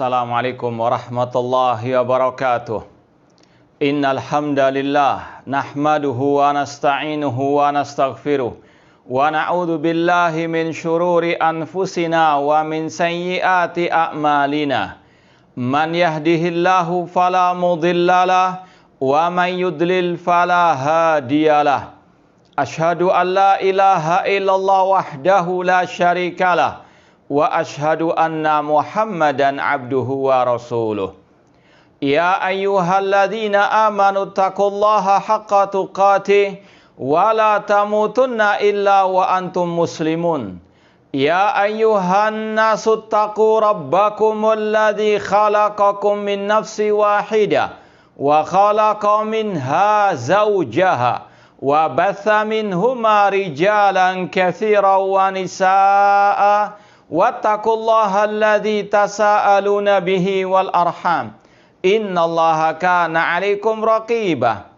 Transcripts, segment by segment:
Assalamualaikum warahmatullahi wabarakatuh. Innal hamdalillah nahmaduhu wa nasta'inuhu wa nastaghfiruh wa na'udzu billahi min syururi anfusina wa min sayyiati a'malina. Man yahdihillahu fala mudhillalah wa man yudlil fala hadiyalah. Asyhadu an la ilaha illallah wahdahu la syarikalah wa ashhadu anna Muhammadan abduhu wa rasuluh. Ya ayyuhalladzina amanu taqullaha haqqa tuqatih wa la tamutunna illa wa antum muslimun. Ya ayyuhan nasu taqu rabbakumul ladzi khalaqakum min nafsin wahidah wa khalaqa minha zawjaha wa batha minhuma rijalan katsiran wa nisaa'a wattaqullaha alladzi tasaaluna bihi wal arham innallaha kana 'alaikum raqibah.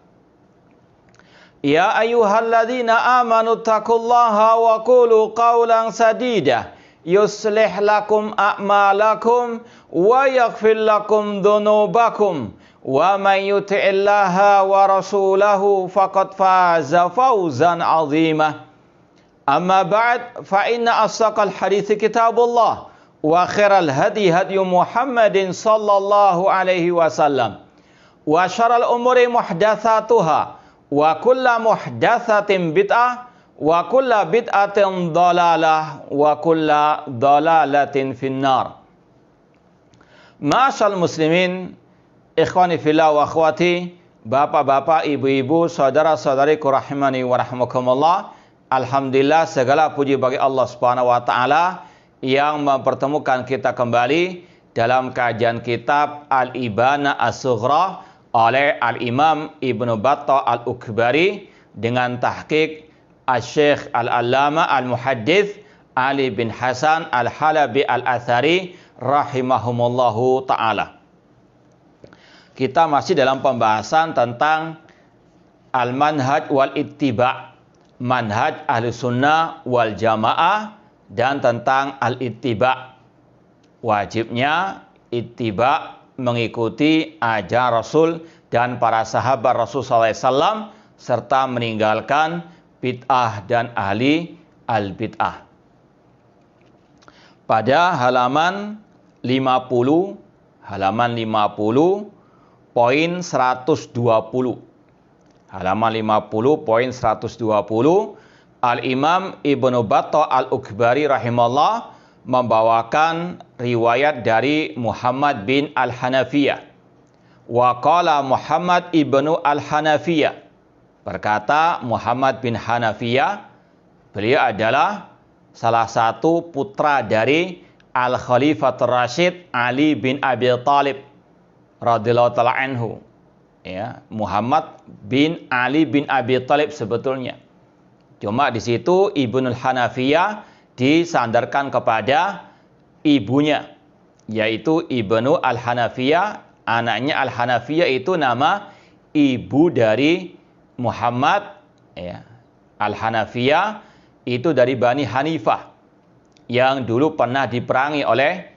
Ya ayyuhalladzina amanu taqullaha wa qulu qawlan sadida yuslih lakum a'malakum wa yaghfir lakum dhunubakum wa may yuti'illaha wa rasulahu faqad faza fawzan 'azima. Amma ba'd, fa inna asdaqal hadithi kitabullah wa khairal hadi hadyu Muhammadin sallallahu alaihi wasallam wa syarrul umuri muhdatsatuha wa kullu muhdatsatin bid'ah wa kullu bid'atin dhalalah wa kullu dhalalatin finnar. Ma'asyiral muslimin, ikhwani fillah wa akhwati, bapak-bapak, ibu-ibu, saudara-saudariku rahimani wa rahmakumullah. Alhamdulillah, segala puji bagi Allah Subhanahu wa taala yang mempertemukan kita kembali dalam kajian kitab Al-Ibana As-Sughra oleh Al-Imam Ibnu Battah Al-Ukbari dengan tahqiq Asy-Syaikh Al-Allamah Al-Muhaddits Ali bin Hasan Al-Halabi Al-Athari rahimahumullahu taala. Kita masih dalam pembahasan tentang al-manhaj wal ittiba', manhaj ahli sunnah wal jamaah, dan tentang al-ittiba', wajibnya ittiba' mengikuti ajaran Rasul dan para sahabat Rasul SAW, serta meninggalkan bid'ah dan ahli al-bid'ah. Pada halaman 50 poin 120, halaman 50 poin 120, Al-Imam Ibnu Battah Al-Ukbari rahimahullah membawakan riwayat dari Muhammad bin Al-Hanafiyah. Wa qala Muhammad ibnu Al-Hanafiyah, berkata Muhammad bin Hanafiyah, beliau adalah salah satu putra dari Al-Khalifatur Rasyid Ali bin Abi Thalib radhiyallahu ta'ala anhu. Ya, Muhammad bin Ali bin Abi Thalib sebetulnya. Cuma di situ Ibnu Hanafiyah disandarkan kepada ibunya, yaitu Ibnu Al-Hanafiyah. Anaknya Al-Hanafiyah itu nama ibu dari Muhammad. Ya. Al-Hanafiyah itu dari Bani Hanifah yang dulu pernah diperangi oleh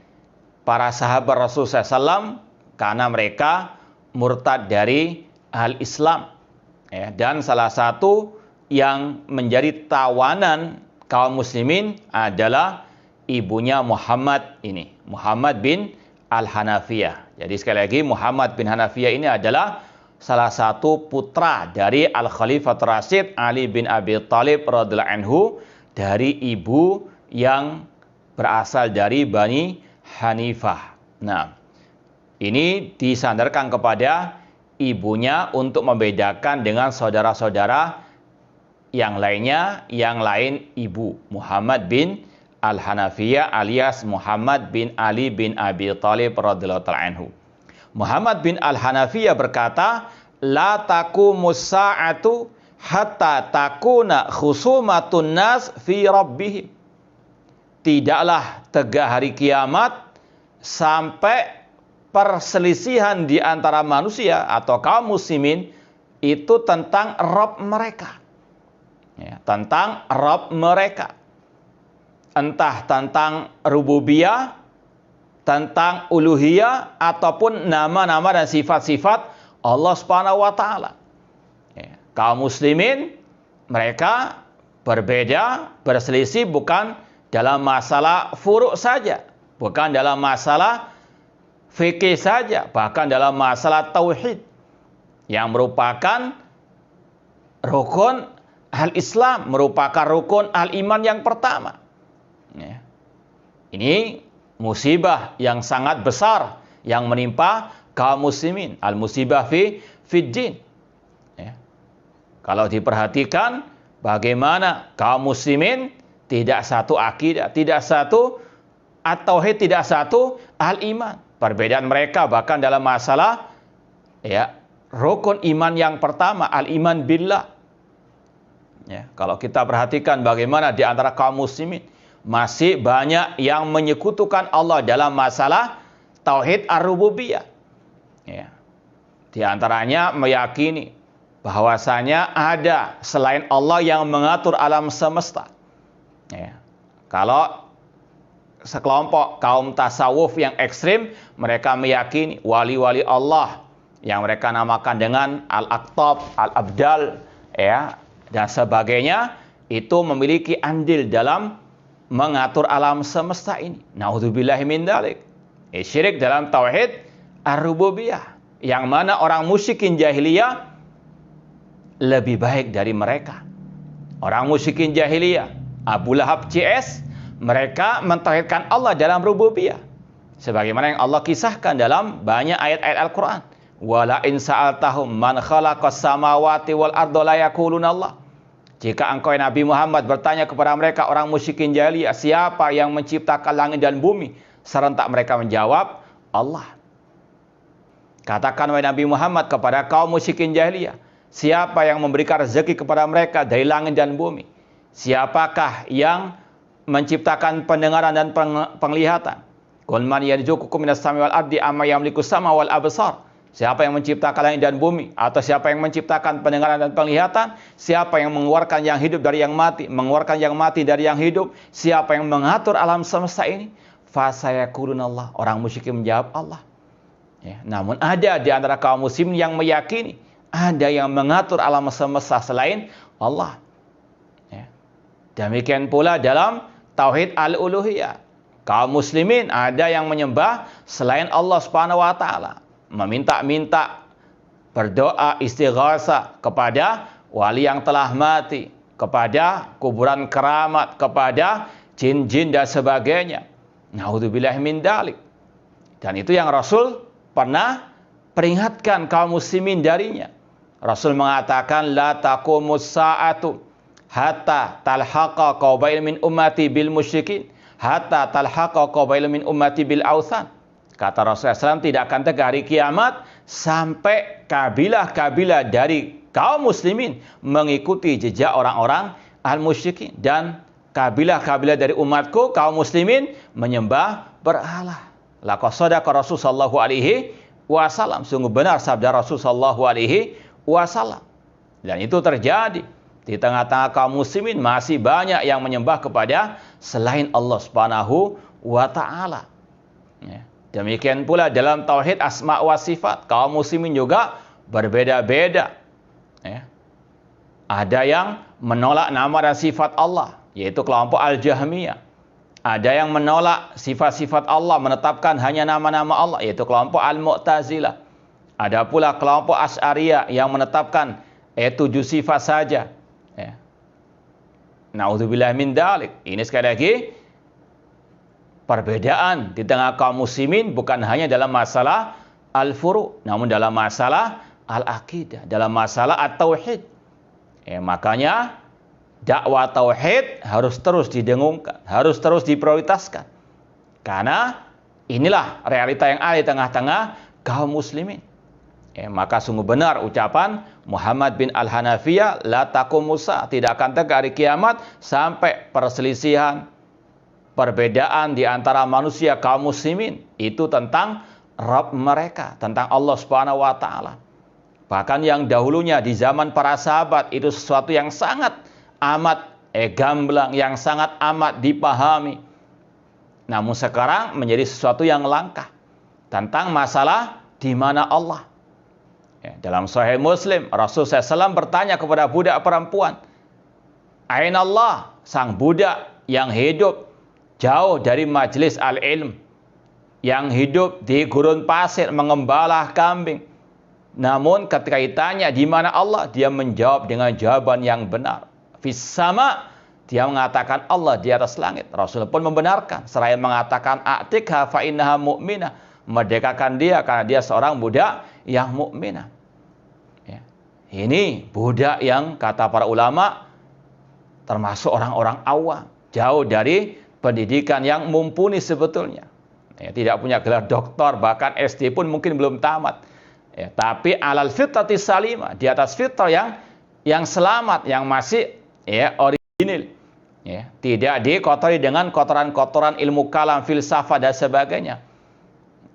para sahabat Rasulullah SAW karena mereka murtad dari al-Islam, ya, dan salah satu yang menjadi tawanan kaum muslimin adalah ibunya Muhammad ini, Muhammad bin Al-Hanafiyah. Jadi sekali lagi, Muhammad bin Hanafiyah ini adalah salah satu putra dari Al-Khalifatur Rasyid Ali bin Abi Thalib radhiyallahu anhu, dari ibu yang berasal dari Bani Hanifah. Nah, ini disandarkan kepada ibunya untuk membedakan dengan saudara-saudara yang lainnya, yang lain ibu. Muhammad bin Al-Hanafiyah alias Muhammad bin Ali bin Abi Thalib radhiyallahu ta'ala anhu. Muhammad bin Al-Hanafiyah berkata, la taqumus sa'atu hatta takuna khusumatun nas fi rabbihim. Tidaklah tegak hari kiamat sampai perselisihan di antara manusia atau kaum muslimin itu tentang Rabb mereka. Ya, tentang Rabb mereka. Entah tentang rububiyah tentang uluhiyah ataupun nama-nama dan sifat-sifat Allah Subhanahu wa taala. Ya, kaum muslimin mereka berbeda, berselisih bukan dalam masalah furu' saja, bukan dalam masalah fikih saja, bahkan dalam masalah tauhid yang merupakan rukun al-Islam, merupakan rukun al-iman yang pertama. Ya. Ini musibah yang sangat besar yang menimpa kaum muslimin, al-musibah fid din. Ya. Kalau diperhatikan bagaimana kaum muslimin tidak satu akidah, tidak satu at-tauhid, tidak satu al-iman. Perbedaan mereka bahkan dalam masalah ya rukun iman yang pertama, al-iman billah. Ya, kalau kita perhatikan bagaimana di antara kaum muslimin masih banyak yang menyekutukan Allah dalam masalah tauhid ar-rububiyah. Ya. Di antaranya meyakini bahwasanya ada selain Allah yang mengatur alam semesta. Ya. Kalau sekelompok kaum tasawuf yang ekstrim, mereka meyakini wali-wali Allah yang mereka namakan dengan al-aqtab, al-abdal, ya, dan sebagainya, itu memiliki andil dalam mengatur alam semesta ini. Naudzubillahi min dzalik. Syirik dalam tauhid ar-rububiyah, yang mana orang musyrikin jahiliyah lebih baik dari mereka. Orang musyrikin jahiliyah, Abu Lahab CS, mereka mentauhidkan Allah dalam rububiyah. Sebagaimana yang Allah kisahkan dalam banyak ayat-ayat Al-Quran. Wala in sa'altahum man khalaqas samawati wal arda la yaquluna Allah. Jika engkau Nabi Muhammad bertanya kepada mereka orang musyrikin jahiliyah, siapa yang menciptakan langit dan bumi? Serentak mereka menjawab, Allah. Katakan wahai Nabi Muhammad kepada kaum musyrikin jahiliyah, siapa yang memberikan rezeki kepada mereka dari langit dan bumi? Siapakah yang menciptakan pendengaran dan penglihatan? Qul man yarzuqukum minas samai wal ardi amma yamliku sama wal absar. Siapa yang menciptakan langit dan bumi? Atau siapa yang menciptakan pendengaran dan penglihatan? Siapa yang mengeluarkan yang hidup dari yang mati? Mengeluarkan yang mati dari yang hidup? Siapa yang mengatur alam semesta ini? Fasayaqulunallah. Orang musyrik menjawab Allah. Ya, namun ada di antara kaum muslim yang meyakini ada yang mengatur alam semesta selain Allah. Ya. Demikian pula dalam tauhid al-uluhiyah. Kaum muslimin ada yang menyembah selain Allah Subhanahu wa taala. Meminta-minta, berdoa istighasa kepada wali yang telah mati, kepada kuburan keramat, kepada jin-jin dan sebagainya. Naudzubillahi min dzalik. Dan itu yang Rasul pernah peringatkan kaum muslimin darinya. Rasul mengatakan la taqumus sa'atu hatta talhaqa qabail min ummati bil musyrikin hatta talhaqa qabail min ummati bil authan. Kata Rasulullah SAW, tidak akan tegak hari kiamat sampai kabilah-kabilah dari kaum muslimin mengikuti jejak orang-orang al-musyrikin. Dan kabilah-kabilah dari umatku, kaum muslimin, menyembah berhala. Laqad shadaqa Rasul sallallahu alaihi wasallam. Sungguh benar sabda Rasul sallallahu alaihi wasallam. Dan itu terjadi. Di tengah-tengah kaum muslimin masih banyak yang menyembah kepada selain Allah Subhanahu wa taala. Ya. Demikian pula dalam tauhid asma wa sifat, kaum muslimin juga berbeda-beda. Ya. Ada yang menolak nama dan sifat Allah, yaitu kelompok Al-Jahmiyah. Ada yang menolak sifat-sifat Allah, menetapkan hanya nama-nama Allah, yaitu kelompok Al-Mu'tazilah. Ada pula kelompok Asy'ariyah yang menetapkan 7 sifat saja. Ya. Naudzubillah min dzalik. Ini sekali lagi perbedaan di tengah kaum muslimin bukan hanya dalam masalah al-furu', namun dalam masalah al-aqidah, dalam masalah at-tauhid. Ya, makanya dakwah tauhid harus terus didengungkan, harus terus diprioritaskan. Karena inilah realita yang ada di tengah-tengah kaum muslimin. Ya, maka sungguh benar ucapan Muhammad bin Al-Hanafiyah, la taqumus sa'a, tidak akan tegak hari kiamat sampai perselisihan, perbedaan di antara manusia kaum muslimin itu tentang Rabb mereka, tentang Allah Subhanahu wa taala. Bahkan yang dahulunya di zaman para sahabat itu sesuatu yang sangat amat gamblang, yang sangat amat dipahami. namun sekarang menjadi sesuatu yang langka. Tentang masalah di mana Allah. Ya, dalam Sahih Muslim, Rasulullah SAW bertanya kepada budak perempuan, Aina Allah, sang budak yang hidup jauh dari majelis al-ilm, yang hidup di gurun pasir mengembala kambing. Namun ketika ditanya di mana Allah, dia menjawab dengan jawaban yang benar. Fis sama, dia mengatakan Allah di atas langit. Rasul pun membenarkan seraya mengatakan a'tikha fa innaha mu'minah, merdekakan dia karena dia seorang budak yang mukminah. Ya. Ini budak yang kata para ulama termasuk orang-orang awam, jauh dari pendidikan yang mumpuni sebetulnya. Ya, tidak punya gelar doktor, bahkan SD pun mungkin belum tamat. Ya, tapi alal fitrati salimah, di atas fitrah yang selamat, yang masih original. Ya, tidak dikotori dengan kotoran-kotoran ilmu kalam, filsafat dan sebagainya.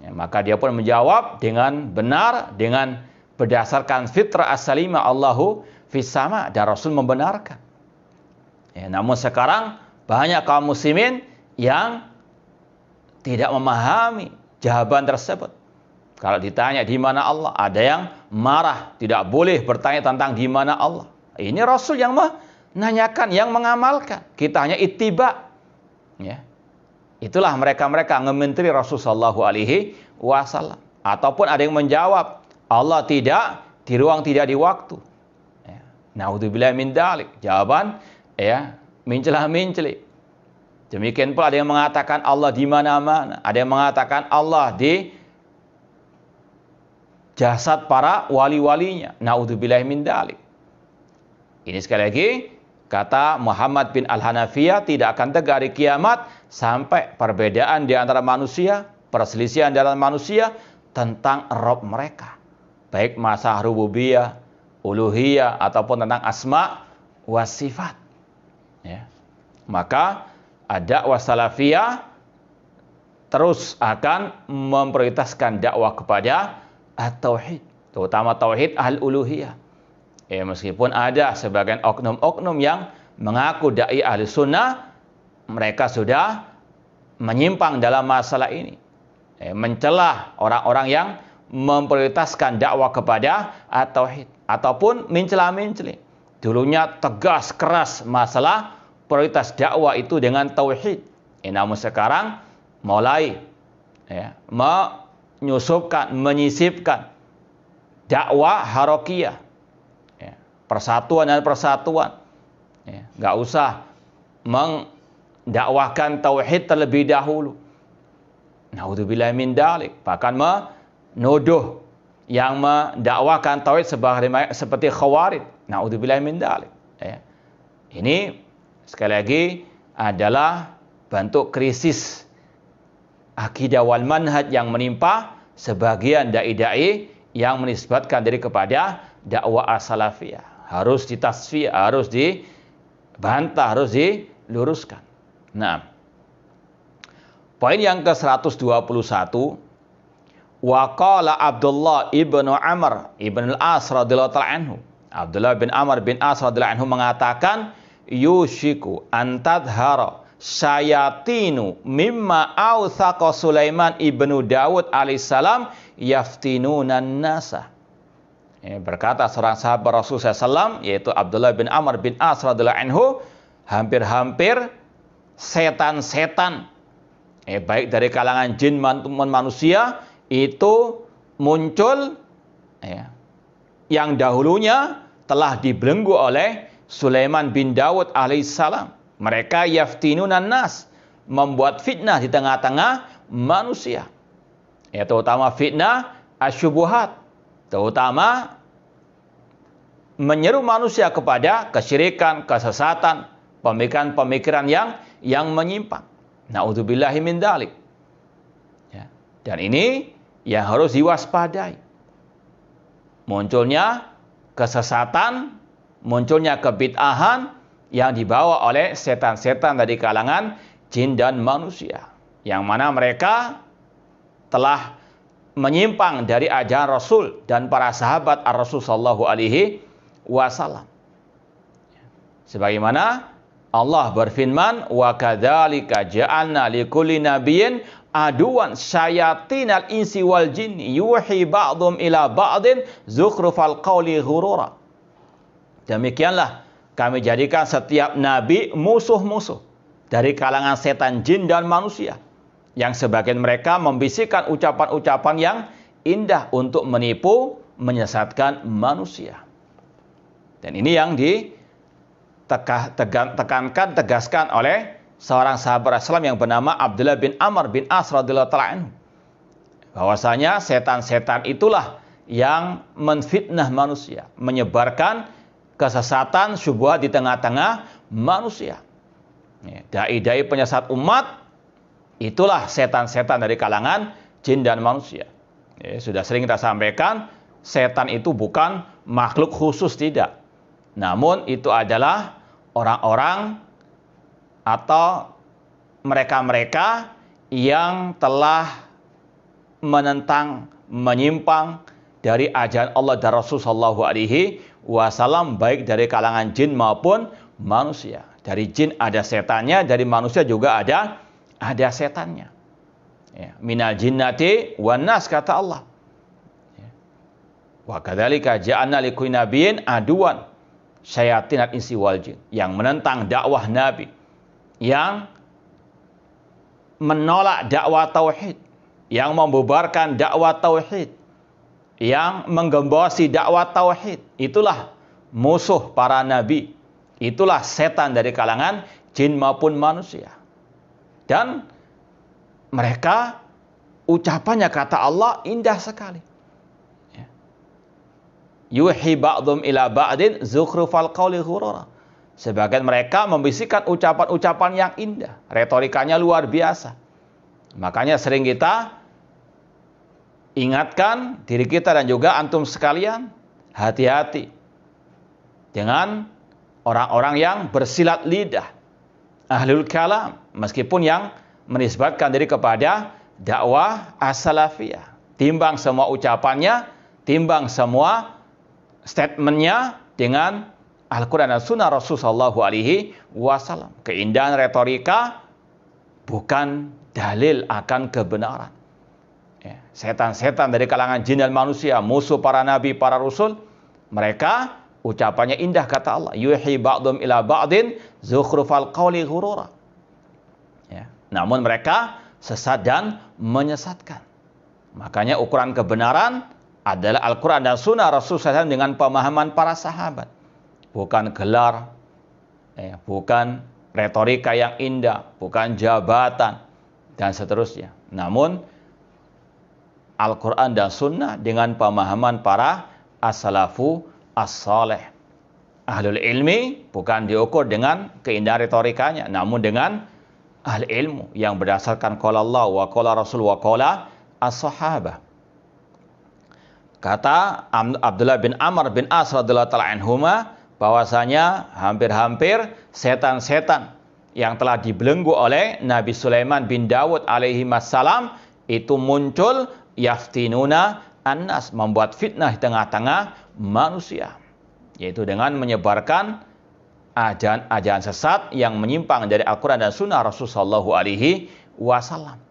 Ya, maka dia pun menjawab dengan benar, dengan berdasarkan fitrah as-salimah Allahu fis sama, dan Rasul membenarkan. Ya, namun sekarang banyak kaum muslimin yang tidak memahami jawaban tersebut. Kalau ditanya di mana Allah, ada yang marah, tidak boleh bertanya tentang di mana Allah. Ini Rasul yang menanyakan, yang mengamalkan. Kita hanya ittiba. Ya. Itulah mereka-mereka ngementeri Rasul sallallahu alaihi wasallam. Ataupun ada yang menjawab, Allah tidak di ruang, tidak di waktu. Ya. Naudzubillah min dzalik. Jawaban mencela-mencela. Demikian pula ada yang mengatakan Allah di mana-mana. Ada yang mengatakan Allah di jasad para wali-walinya. Naudzubillah min dzalik. Ini sekali lagi kata Muhammad bin Al-Hanafiyah, tidak akan tegak hari kiamat sampai perbedaan di antara manusia, perselisihan dalam manusia tentang Rabb mereka. Baik masalah rububiyah, uluhiyah, ataupun tentang asma wa sifat. Ya. Maka dakwah salafiyah terus akan memprioritaskan dakwah kepada at-tauhid, terutama tauhid al-uluhiyah. Meskipun ada sebagian oknum-oknum yang mengaku dai ahli sunnah, mereka sudah menyimpang dalam masalah ini. Mencelah orang-orang yang memprioritaskan dakwah kepada at-tauhid, ataupun mencela-mencela. Dulunya tegas keras masalah prioritas dakwah itu dengan tauhid. Namun sekarang mulai menyusupkan, menyisipkan dakwah harokiyah, persatuan dan persatuan. Nggak usah mendakwahkan tauhid terlebih dahulu. Naudzubillah min dzalik. Bahkan menuduh yang mendakwahkan tauhid seperti khawarij. Naudzubillah min dzalik. Ini sekali lagi adalah bentuk krisis akidah wal manhaj yang menimpa sebagian dai-dai yang menisbatkan diri kepada dakwah as-salafiyah. Harus ditasfiyah, harus dibantah, harus diluruskan. Nah, poin yang ke-121, wa qala Abdullah ibnu Amr ibn al-As radhiyallahu ta'ala anhu. Abdullah bin Amr bin As radhiyallahu anhu mengatakan, yushiku antadhara syayatinu mimma awthaqa Sulaiman ibnu Dawud alaihissalam yaftinunan nasa. Berkata seorang sahabat Rasulullah SAW, yaitu Abdullah bin Amr bin As radhiyallahu anhu, hampir-hampir setan-setan, baik dari kalangan jin maupun manusia, itu muncul yang dahulunya telah dibelenggu oleh Sulaiman bin Dawud alaihissalam. Mereka yaftinunan nas, membuat fitnah di tengah-tengah manusia. Terutama fitnah asyubuhat, terutama menyeru manusia kepada kesyirikan, kesesatan, pemikiran-pemikiran yang menyimpang. Naudzubillahi min dzalik. Dan ini yang harus diwaspadai. Munculnya kesesatan, munculnya kebid'ahan yang dibawa oleh setan-setan dari kalangan jin dan manusia, yang mana mereka telah menyimpang dari ajaran Rasul dan para sahabat Ar-Rasul sallallahu alaihi wasallam. Sebagaimana Allah berfirman, wa kadzalika ja'alna likulli nabiyyin aduwan syayatinal insi wal jinni yuhi ba'dhum ila ba'din zukhrufal qawli ghurura. Demikianlah kami jadikan setiap nabi musuh-musuh dari kalangan setan, jin dan manusia, yang sebagian mereka membisikkan ucapan-ucapan yang indah untuk menipu, menyesatkan manusia. Dan ini yang tegaskan oleh seorang sahabat Islam yang bernama Abdullah bin Amr bin As radhiyallahu ta'ala anhu. Bahwasanya setan-setan itulah yang menfitnah manusia, menyebarkan kesesatan, syubhat di tengah-tengah manusia. Dai-dai penyesat umat, itulah setan-setan dari kalangan jin dan manusia. Sudah sering kita sampaikan, setan itu bukan makhluk khusus, tidak. Namun itu adalah orang-orang atau mereka-mereka yang telah menentang, menyimpang dari ajaran Allah dan Rasul sallallahu alaihi wasallam, baik dari kalangan jin maupun manusia. Dari jin ada setannya, dari manusia juga ada setannya. Minal jinnati wan nas, kata Allah. Wa kadzalika ja'alna likulli nabiyyin aduwan syayatinal insi wal jin, yang menentang dakwah Nabi, yang menolak dakwah tauhid, yang membubarkan dakwah tauhid, yang menggembosi dakwah tauhid. Itulah musuh para nabi. Itulah setan dari kalangan jin maupun manusia. Dan mereka, ucapannya, kata Allah, indah sekali. Yuhi ba'dhum ila ba'din zukhrufal qawli ghurura. Sebagian mereka membisikkan ucapan-ucapan yang indah, retorikanya luar biasa. Makanya sering kita ingatkan diri kita dan juga antum sekalian, hati-hati dengan orang-orang yang bersilat lidah, ahlul kalam, meskipun yang menisbatkan diri kepada dakwah as-salafiyah. Timbang semua ucapannya, timbang semua statementnya dengan Al-Quran dan Sunnah Rasul sallallahu alaihi wasallam. Keindahan retorika bukan dalil akan kebenaran. Setan-setan dari kalangan jin dan manusia, musuh para nabi, para rasul, mereka ucapannya indah, kata Allah. Yuhi ba'dhum ila ba'din zukhrufal qawli ghurura. Namun mereka sesat dan menyesatkan. Makanya ukuran kebenaran adalah Al-Quran dan Sunnah Rasul SAW dengan pemahaman para sahabat. Bukan gelar, bukan retorika yang indah, bukan jabatan, dan seterusnya. Namun Al-Quran dan Sunnah dengan pemahaman para as-salafu as-saleh. Ahlul ilmi bukan diukur dengan keindahan retorikanya, namun dengan ahli ilmu yang berdasarkan qala Allah wa qala Rasul wa qala as-sahabah. Kata Abdullah bin Amr bin As radhiyallahu ta'ala anhuma, bahwasanya hampir-hampir setan-setan yang telah dibelenggu oleh Nabi Sulaiman bin Dawud alaihi wassalam itu muncul yaftinuna annas, membuat fitnah di tengah-tengah manusia, yaitu dengan menyebarkan ajaran sesat yang menyimpang dari Al-Quran dan Sunnah Rasul sallallahu alaihi wasallam.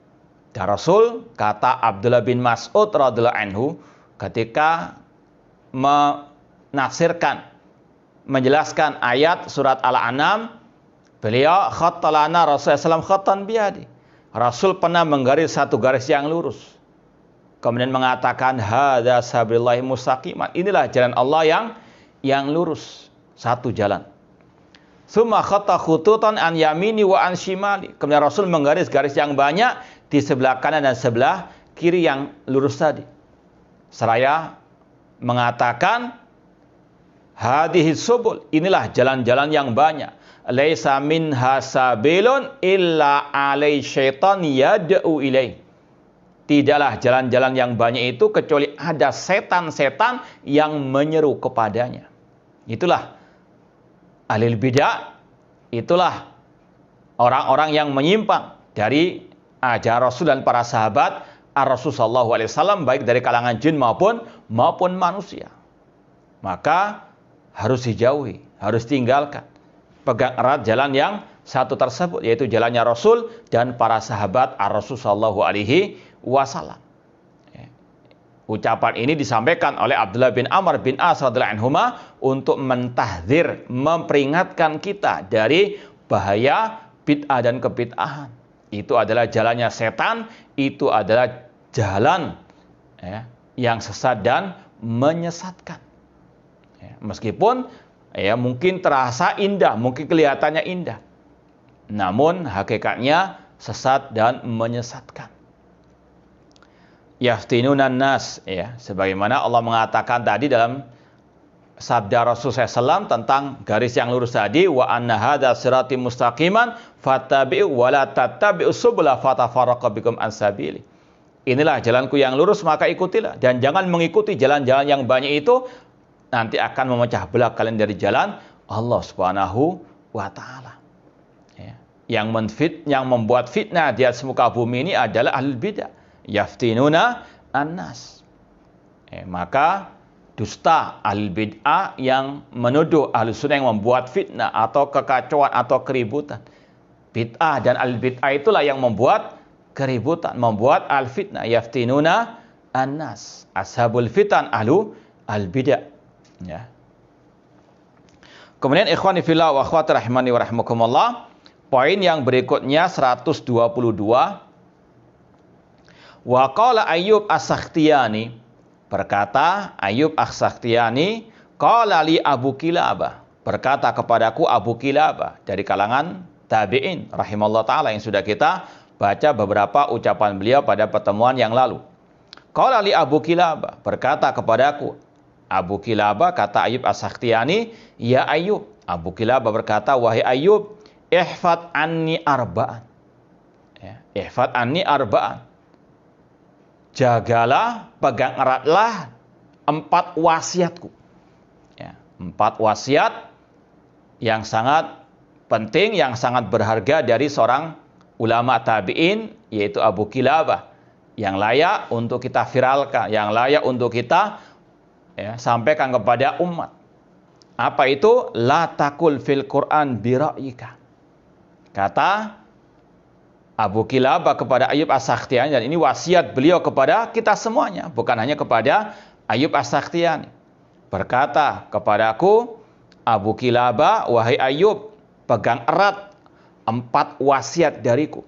Dan Rasul, kata Abdullah bin Mas'ud radhiyallahu anhu, ketika menafsirkan, menjelaskan ayat surat Al-An'am, beliau khattalana Rasulullah SAW khattan biyadi. Rasul pernah menggaris satu garis yang lurus. Kemudian mengatakan, hadza sabilullahi mustaqiman. Inilah jalan Allah yang lurus, satu jalan. Summa khatta khututan an yamini wa an shimali. Kemudian Rasul menggaris garis yang banyak di sebelah kanan dan sebelah kiri yang lurus tadi. Seraya mengatakan, hadhihi subul, inilah jalan-jalan yang banyak. Laisa minha sabilun illa alai syaitan yad'u ilaih. Tidaklah jalan-jalan yang banyak itu kecuali ada setan-setan yang menyeru kepadanya. Itulah ahlul bidah, itulah orang-orang yang menyimpang dari ajaran Rasul dan para sahabat Ar-Rasul sallallahu alaihi wasallam, baik dari kalangan jin maupun manusia. Maka harus dijauhi, harus tinggalkan. pegang erat jalan yang satu tersebut, yaitu jalannya Rasul dan para sahabat Ar-Rasul sallallahu alaihi wasallam. Ucapan ini disampaikan oleh Abdullah bin Amr bin As radhiyallahu anhuma untuk mentahdzir, memperingatkan kita dari bahaya bid'ah dan kebid'ahan. Itu adalah jalannya setan, itu adalah jalan yang sesat dan menyesatkan. Meskipun mungkin terasa indah, mungkin kelihatannya indah, namun hakikatnya sesat dan menyesatkan. Yaftinunan nas, sebagaimana Allah mengatakan tadi dalam sabda Rasul SAW tentang garis yang lurus tadi, wa anna hadza sirati mustaqiman fattabi'u wa la tattabi'us subula fatafarraqa bikum an sabili. Inilah jalanku yang lurus, maka ikutilah, dan jangan mengikuti jalan-jalan yang banyak itu, nanti akan memecah belah kalian dari jalan Allah Subhanahu wa taala. Yang membuat fitnah di atas muka bumi ini adalah ahlul bidah. Yaftinuna annas. Maka dusta ahlul bid'ah yang menuduh ahlus sunnah yang membuat fitnah atau kekacauan atau keributan. Bid'ah dan ahlul bid'ah itulah yang membuat keributan, membuat al-fitnah. Yaftinuna annas. Ashabul fitan ahlu al-bidah. Kemudian ikhwani fillah wa akhwati rahimani wa rahimakumullah, poin yang berikutnya 122. Wa qala Ayyub As-Sakhtiyani, berkata Ayyub As-Sakhtiyani, qala li Abu Kilabah, berkata kepadaku Abu Kilabah, dari kalangan tabi'in rahimallahu taala yang sudah kita baca beberapa ucapan beliau pada pertemuan yang lalu. Qala li Abu Kilabah, berkata kepadaku Abu Kilabah, kata Ayyub As-Sakhtiyani, ya Ayyub. Abu Kilabah berkata, wahai Ayyub, ihfad anni arba'an. Ihfad anni arba'an. Jagalah, pegang eratlah 4 wasiatku. 4 wasiat yang sangat penting, yang sangat berharga dari seorang ulama tabi'in, yaitu Abu Kilabah, yang layak untuk kita viralkan, yang layak untuk kita sampaikan kepada umat. Apa itu? La takul fil Quran bira'yika. Kata Abu Kilabah kepada Ayyub As-Sakhtiyani, dan ini wasiat beliau kepada kita semuanya, bukan hanya kepada Ayyub As-Sakhtiyani. Berkata kepadaku Abu Kilabah, wahai Ayyub, pegang erat 4 wasiat dariku.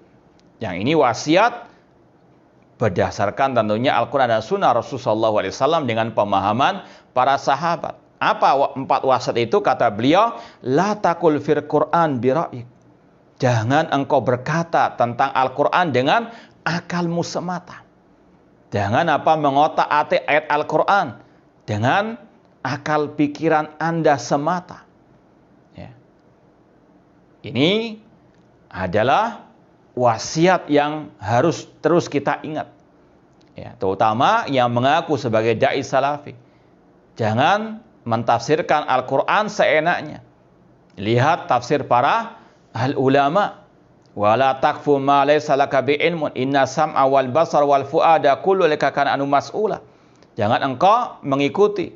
Yang ini wasiat berdasarkan tentunya Al-Quran dan Sunnah Rasulullah SAW dengan pemahaman para sahabat. Apa 4 wasiat itu? Kata beliau, la takul fil Quran bira'yik. Jangan engkau berkata tentang Al-Quran dengan akalmu semata. Jangan mengotak-atik ayat Al-Quran dengan akal pikiran Anda semata. Ini adalah wasiat yang harus terus kita ingat. Terutama yang mengaku sebagai dai salafi. Jangan mentafsirkan Al-Quran seenaknya. Lihat tafsir para al-ulama. Wala takfu ma laysa laka bi'ilmun inna sam'a wal basar wal fu'ada kullu laka kana anu mas'ula. Jangan engkau mengikuti,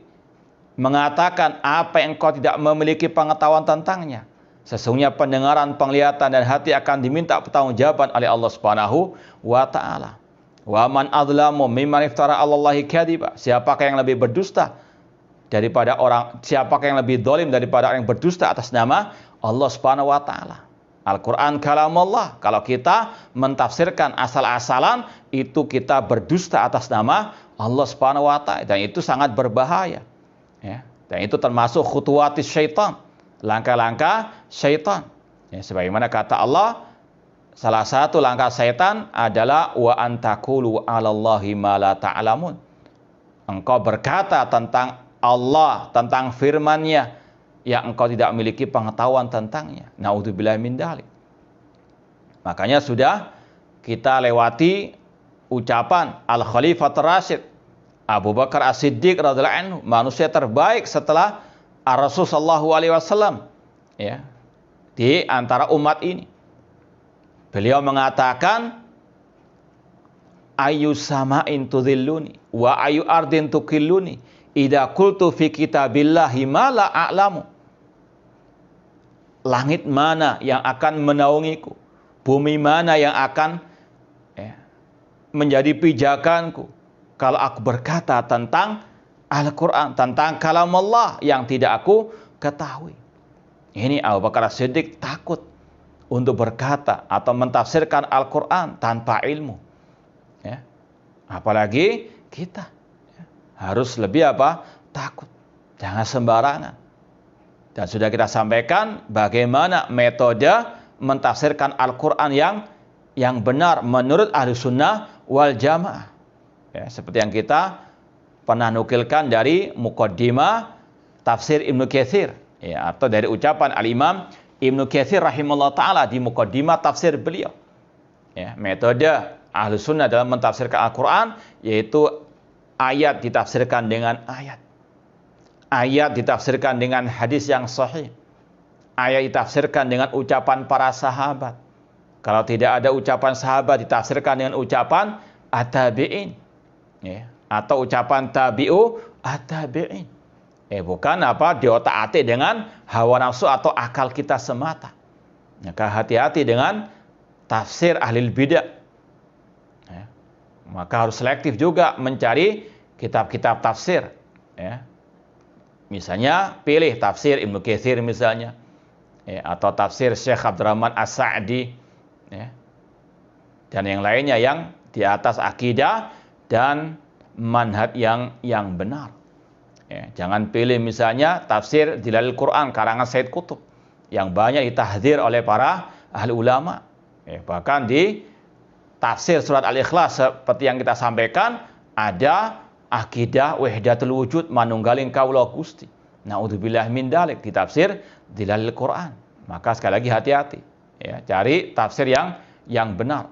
mengatakan apa yang engkau tidak memiliki pengetahuan tentangnya. Sesungguhnya pendengaran, penglihatan, dan hati akan diminta pertanggungjawaban oleh Allah Subhanahu wa taala. Wa man adlamu mimman iftara 'alallahi kadhiba. Siapakah yang lebih berdusta daripada siapakah yang lebih zalim daripada orang yang berdusta atas nama Allah Subhanahu wa taala. Al-Qur'an kalamullah. Kalau kita mentafsirkan asal-asalan, itu kita berdusta atas nama Allah Subhanahu wa taala, dan itu sangat berbahaya. Dan itu termasuk khutuwatis syaitan, langkah-langkah syaitan. Sebagaimana kata Allah, salah satu langkah syaitan adalah wa antakulu 'alallahi ma la ta'lamun. Engkau berkata tentang Allah, tentang firman-Nya yang engkau tidak memiliki pengetahuan tentangnya. Naudzubillahi min dzalik. Makanya sudah kita lewati ucapan Al-Khalifatur Rasyid Abu Bakar As-Siddiq radhiyallahu anhu, manusia terbaik setelah Ar-Rasul sallallahu alaihi wasallam, di antara umat ini. Beliau mengatakan, ayu sama'in tudhilluni wa ayu ardin tukilluni idza qultu fi kitabillahi ma la a'lamu langit mana yang akan menaungiku, bumi mana yang akan menjadi pijakanku kalau aku berkata tentang Al-Quran, tentang kalam Allah yang tidak aku ketahui. Ini Abu Bakar As-Siddiq takut untuk berkata atau mentafsirkan Al-Quran tanpa ilmu. Ya. Apalagi kita harus lebih takut. Jangan sembarangan. Dan sudah kita sampaikan bagaimana metode mentafsirkan Al-Quran yang benar menurut Ahlussunnah wal Jamaah. Ya, seperti yang kita pernah nukilkan dari muqaddimah tafsir Ibnu Katsir, ya, atau dari ucapan Al-Imam Ibnu Katsir rahimahullah ta'ala di muqaddimah tafsir beliau. Ya, metode Ahlussunnah dalam mentafsirkan Al-Quran yaitu ayat ditafsirkan dengan ayat. Ayat ditafsirkan dengan hadis yang sahih. Ayat ditafsirkan dengan ucapan para sahabat. Kalau tidak ada ucapan sahabat ditafsirkan dengan ucapan at-tabi'in. Ya, atau ucapan tabi'u at-tabi'in. Bukan diotak-atik dengan hawa nafsu atau akal kita semata. Maka hati-hati dengan tafsir ahli bidah. Ya, maka harus selektif juga mencari kitab-kitab tafsir. Ya. Misalnya pilih tafsir Ibnu Katsir misalnya, ya, atau tafsir Syekh Abdurrahman As-Sa'di, ya, dan yang lainnya yang di atas akidah dan manhaj yang benar. Ya, jangan pilih misalnya tafsir Dilalil Quran karangan Said Qutb yang banyak ditahdzir oleh para ahli ulama. Ya, bahkan di tafsir surat Al-Ikhlas seperti yang kita sampaikan ada akidah wahdatul wujud manunggaling kaula Gusti. Naudzubillah min dzalik di tafsir Dilalil Quran. Maka sekali lagi hati-hati. Ya, cari tafsir yang benar.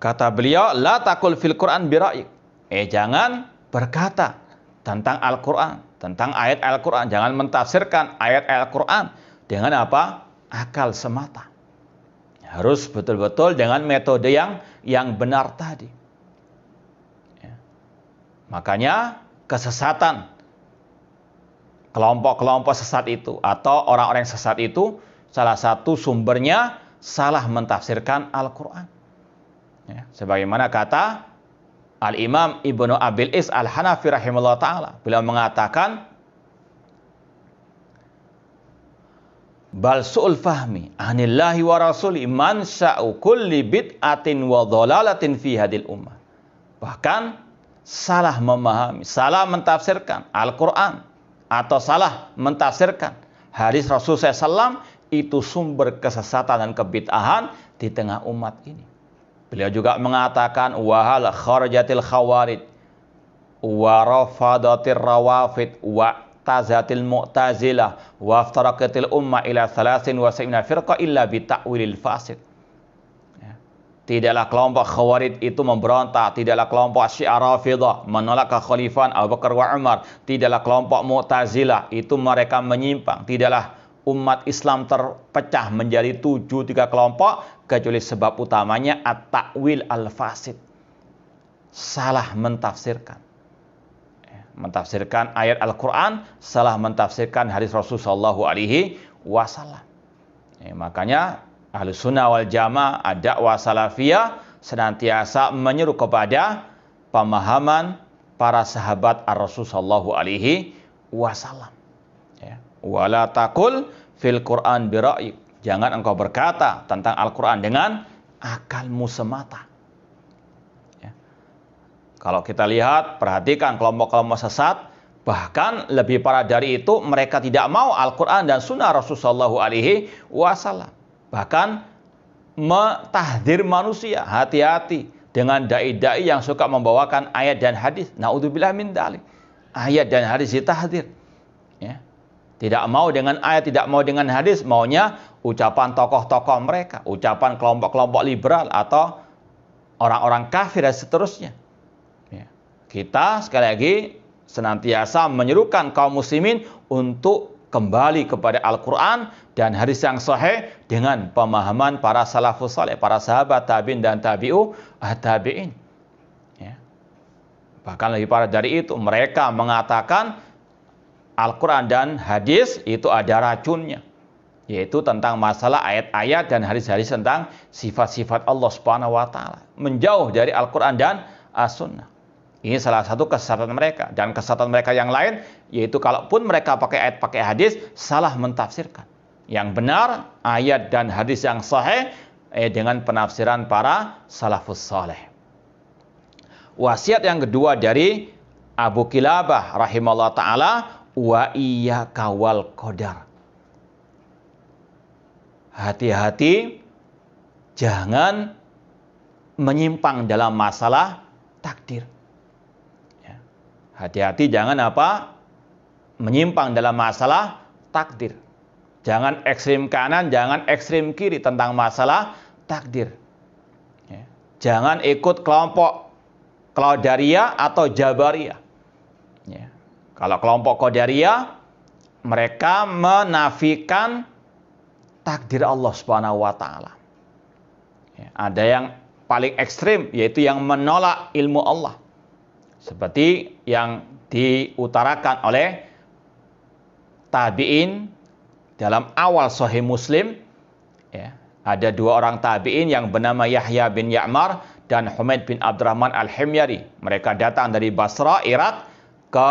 Kata beliau, la taqul fil Quran bi ra'yik. Jangan berkata tentang Al-Quran, tentang ayat Al-Quran. Jangan mentafsirkan ayat Al-Quran dengan akal semata. Harus betul-betul dengan metode yang benar tadi. Ya. Makanya kesesatan kelompok-kelompok sesat itu atau orang-orang yang sesat itu salah satu sumbernya salah mentafsirkan Al-Quran. Ya. Sebagaimana kata Al-Imam Ibnu Abil Is Al-Hanafi rahimahullah ta'ala. Beliau mengatakan, bal su'ul fahmi anillahi wa rasuli man sya'u kulli bid'atin wa dhalalatin fi hadil ummah. Bahkan salah memahami, salah mentafsirkan Al-Quran atau salah mentafsirkan hadis Rasulullah SAW itu sumber kesesatan dan kebid'ahan di tengah umat ini. Beliau juga mengatakan wahal kharajatil khawarij wa rafadatir rawafid wa tazatil mu'tazilah wa aftaraqatil umma ila 73 firqa illa bi ta'wilil fasid. Ya. Tidaklah kelompok khawarij itu memberontak, tidaklah kelompok Syiah Rafidah menolak kekhalifahan Abu Bakar wa Umar, tidaklah kelompok Mu'tazilah itu mereka menyimpang, tidaklah umat Islam terpecah menjadi 73 kelompok kecuali sebab utamanya at-ta'wil al-fasid. Salah mentafsirkan. Mentafsirkan ayat Al-Quran, salah mentafsirkan hadis Rasulullah SAW. Makanya Ahlussunnah wal Jamaah ad-da'wah salafiyah senantiasa menyeru kepada pemahaman para sahabat Rasulullah SAW. Wala taqul fil Quran bi ra'yik. Jangan engkau berkata tentang Al-Quran dengan akalmu semata. Ya. Kalau kita lihat, perhatikan kelompok-kelompok sesat, bahkan lebih parah dari itu, mereka tidak mau Al-Quran dan Sunnah Rasulullah SAW. Bahkan mentahdzir manusia, hati-hati dengan dai-dai yang suka membawakan ayat dan hadis. Naudzubillah min dzalik. Ayat dan hadis ditahdzir. Ya. Tidak mau dengan ayat, tidak mau dengan hadis, maunya ucapan tokoh-tokoh mereka, ucapan kelompok-kelompok liberal atau orang-orang kafir dan seterusnya. Ya. Kita sekali lagi senantiasa menyerukan kaum muslimin untuk kembali kepada Al-Quran dan hadis yang sahih dengan pemahaman para salafus saleh, para sahabat tabi'in dan tabi'u at-tabi'in. Ya. Bahkan lebih parah dari itu, mereka mengatakan Al-Quran dan hadis itu ada racunnya, yaitu tentang masalah ayat-ayat dan hadis-hadis tentang sifat-sifat Allah Subhanahu wa taala. Menjauh dari Al-Quran dan As-Sunnah. Ini salah satu kesesatan mereka. Dan kesesatan mereka yang lain, yaitu kalaupun mereka pakai ayat, pakai hadis, salah mentafsirkan. Yang benar, ayat dan hadis yang sahih dengan penafsiran para salafus saleh. Wasiat yang kedua dari Abu Kilabah rahimahullah ta'ala, wa iyyaka wal qadar. Hati-hati, jangan menyimpang dalam masalah takdir. Hati-hati jangan menyimpang dalam masalah takdir. Jangan ekstrim kanan, jangan ekstrim kiri tentang masalah takdir. Jangan ikut kelompok Qadariyah atau Jabariyah. Kalau kelompok Qadariyah, mereka menafikan takdir Allah Subhanahu wa taala. Ada yang paling ekstrim, yaitu yang menolak ilmu Allah. Seperti yang diutarakan oleh tabi'in dalam awal Sahih Muslim. Ada dua orang tabi'in yang bernama Yahya bin Ya'mar dan Humaid bin Abdurrahman al-Himyari. Mereka datang dari Basra, Irak, ke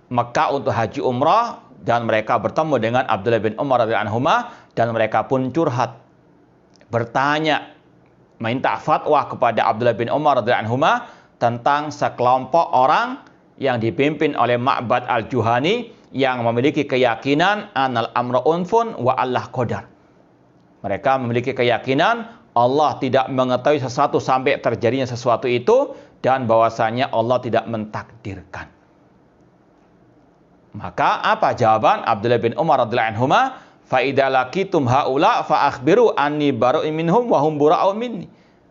Mekah untuk haji umrah, dan mereka bertemu dengan Abdullah bin Umar radhiyallahu anhuma, dan mereka pun curhat, bertanya, minta fatwa kepada Abdullah bin Umar radhiyallahu anhuma tentang sekelompok orang yang dipimpin oleh Ma'bad al-Juhani yang memiliki keyakinan anal amra unfun wa Allah qadar. Mereka memiliki keyakinan Allah tidak mengetahui sesuatu sampai terjadinya sesuatu itu, dan bahwasanya Allah tidak mentakdirkan. Maka apa jawaban Abdullah bin Umar radhiyallahu anhuma? Fa idza laqitum haula fa akhbiru anni bara'un minhum wa hum bura'un minni.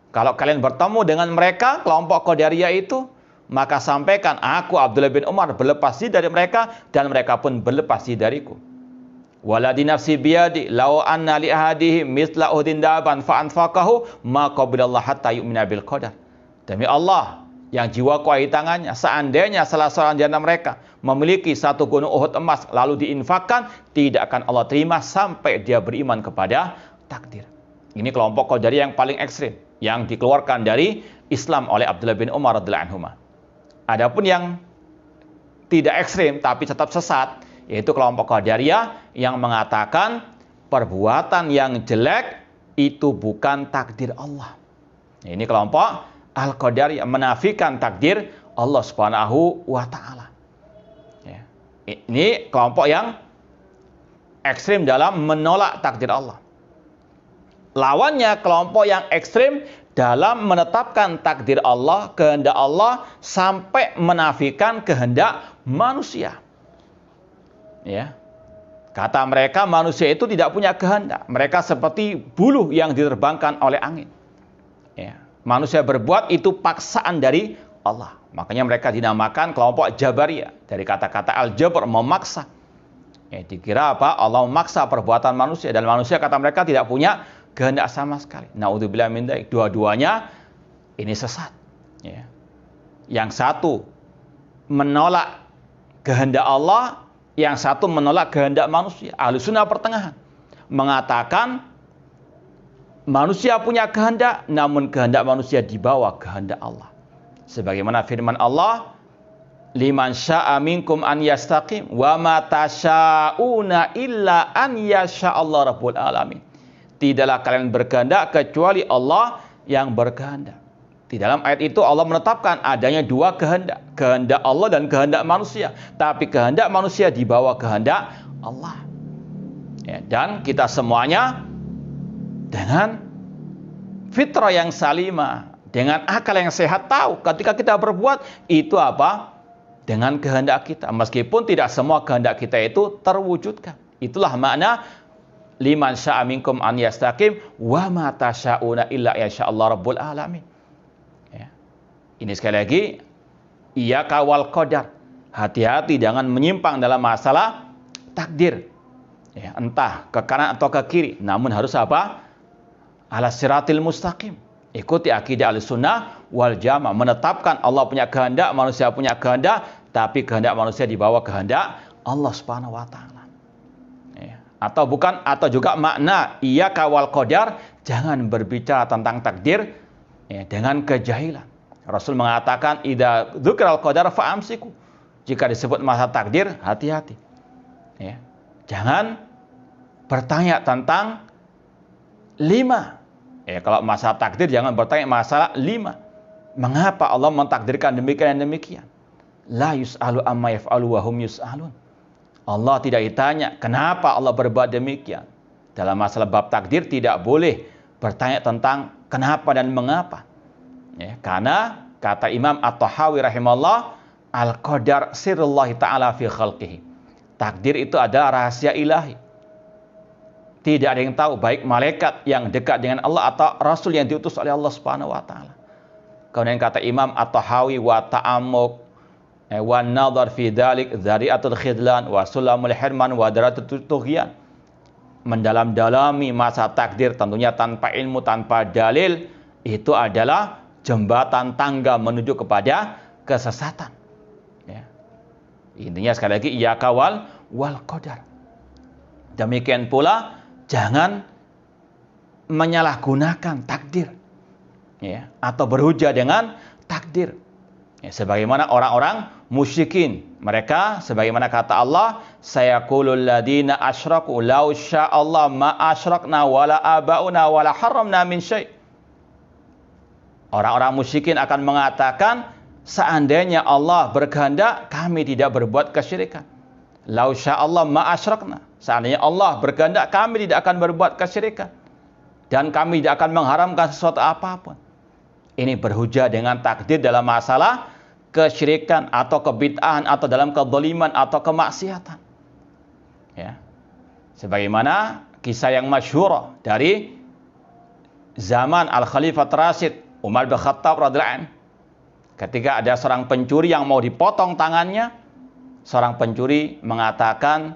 Kalau kalian bertemu dengan mereka, kelompok Qadariyah itu, maka sampaikan aku Abdullah bin Umar berlepas diri dari mereka dan mereka pun berlepas diri dariku. Waladi nafsi biyadi law anna li ahadihim mithla uhdin daban fa anfaqahu ma qabilallah hatta yu'mina bil qadar. Demi Allah yang jiwaku ada di tangannya, seandainya salah seorang di antara mereka memiliki satu gunung Uhud emas lalu diinfakkan, tidak akan Allah terima sampai dia beriman kepada takdir. Ini kelompok Qadariyah yang paling ekstrim, yang dikeluarkan dari Islam oleh Abdullah bin Umar radhiyallahu anhu. Adapun yang tidak ekstrim tapi tetap sesat, yaitu kelompok Qadariyah yang mengatakan perbuatan yang jelek itu bukan takdir Allah. Ini kelompok Al-Qadariyah menafikan takdir Allah Subhanahu wa taala. Ini kelompok yang ekstrim dalam menolak takdir Allah. Lawannya kelompok yang ekstrim dalam menetapkan takdir Allah, kehendak Allah, sampai menafikan kehendak manusia. Kata mereka manusia itu tidak punya kehendak. Mereka seperti buluh yang diterbangkan oleh angin. Manusia berbuat itu paksaan dari Allah. Makanya mereka dinamakan kelompok Jabariyah. Dari kata-kata al-jabr, memaksa. Dikira apa? Allah memaksa perbuatan manusia. Dan manusia, kata mereka, tidak punya kehendak sama sekali. Na'udzubillah min dzalik. Dua-duanya ini sesat. Yang satu menolak kehendak Allah, yang satu menolak kehendak manusia. Ahlussunnah pertengahan mengatakan manusia punya kehendak, namun kehendak manusia di bawah kehendak Allah. Sebagaimana firman Allah, liman syaa minkum an yastaqim wa ma tasyauna illa an yasha'allahu rabbul alamin. Tidaklah kalian berkehendak kecuali Allah yang berkehendak. Di dalam ayat itu Allah menetapkan adanya dua kehendak, kehendak Allah dan kehendak manusia. Tapi kehendak manusia di bawah kehendak Allah. Dan kita semuanya dengan fitrah yang salimah, dengan akal yang sehat, tahu ketika kita berbuat itu apa? Dengan kehendak kita. Meskipun tidak semua kehendak kita itu terwujudkan. Itulah makna liman syaa minkum an yastaqim wa ma tasyauna illa yasha'allahu rabbul alamin. Ini sekali lagi, iyyaka wal qadar. Hati-hati jangan menyimpang dalam masalah takdir. Entah ke kanan atau ke kiri. Namun harus apa? Ala siratil mustaqim. Ikuti akidah Ahlussunnah wal Jamaah. Menetapkan Allah punya kehendak, manusia punya kehendak, tapi kehendak manusia di bawah kehendak Allah Subhanahu wa taala. Ya. Atau juga makna iyyaka wal qadar, jangan berbicara tentang takdir dengan kejahilan. Rasul mengatakan idza dzukral qadar fa'amsiku. Jika disebut masalah takdir, hati-hati. Ya. Jangan bertanya tentang 5. Kalau masalah takdir jangan bertanya masalah 5. Mengapa Allah mentakdirkan demikian dan demikian? La yus'alu amma yaf'alu wa hum yus'alun. Allah tidak ditanya kenapa Allah berbuat demikian. Dalam masalah bab takdir tidak boleh bertanya tentang kenapa dan mengapa. Karena kata Imam At-Tahawi rahimahullah, al-qadar sirrullah ta'ala fi khalqihi. Takdir itu adalah rahasia ilahi. Tidak ada yang tahu, baik malaikat yang dekat dengan Allah atau Rasul yang diutus oleh Allah Subhanahu wa taala. Kemudian kata Imam At-Tahawi wa ta'ammuq wa nadhar fi dzalik dzari'atul khidlan wa sulamul hirman wa daratut tughyan. Mendalam-dalami masa takdir tentunya tanpa ilmu, tanpa dalil, itu adalah jembatan tangga menuju kepada kesesatan. Ya. Intinya sekali lagi iyyaka wal qadar. Demikian pula jangan menyalahgunakan takdir, atau berhujah dengan takdir. Sebagaimana orang-orang musyrikin, mereka sebagaimana kata Allah, sayaqulul ladina asyraku law sya'allahu ma asyrakna wala abauna wala haramna min syai'. Orang-orang musyrikin akan mengatakan, seandainya Allah berkehendak, kami tidak berbuat kesyirikan. Law sya'allahu ma asyrakna. Seandainya Allah berkehendak, kami tidak akan berbuat kesyirikan. Dan kami tidak akan mengharamkan sesuatu apapun. Ini berhujah dengan takdir dalam masalah kesyirikan atau kebid'ahan atau dalam kedzaliman atau kemaksiatan. Ya. Sebagaimana kisah yang masyhur dari zaman Al-Khalifah Rasyid Umar bin Khattab radhiyallahu anhu. Ketika ada seorang pencuri yang mau dipotong tangannya, seorang pencuri mengatakan,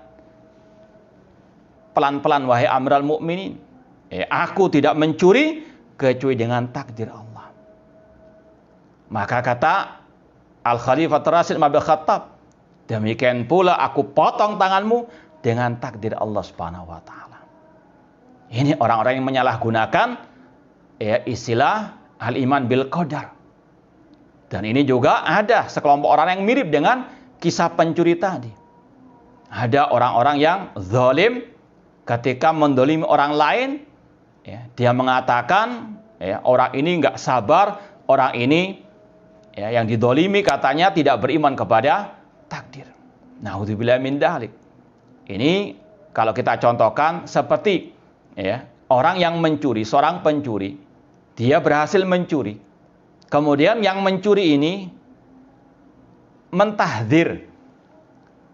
pelan-pelan wahai Amirul Mukminin, aku tidak mencuri kecuali dengan takdir Allah. Maka kata Al-Khalifah Rasyid Umar bin Khattab, demikian pula aku potong tanganmu dengan takdir Allah Subhanahu wa taala. Ini orang-orang yang menyalahgunakan istilah al-iman bil qadar. Dan ini juga ada sekelompok orang yang mirip dengan kisah pencuri tadi. Ada orang-orang yang zalim ketika mendolimi orang lain, dia mengatakan orang ini nggak sabar, orang ini yang didolimi katanya tidak beriman kepada takdir. Naudzubillah min dzalik. Ini kalau kita contohkan seperti orang yang mencuri, seorang pencuri, dia berhasil mencuri. Kemudian yang mencuri ini mentahdzir,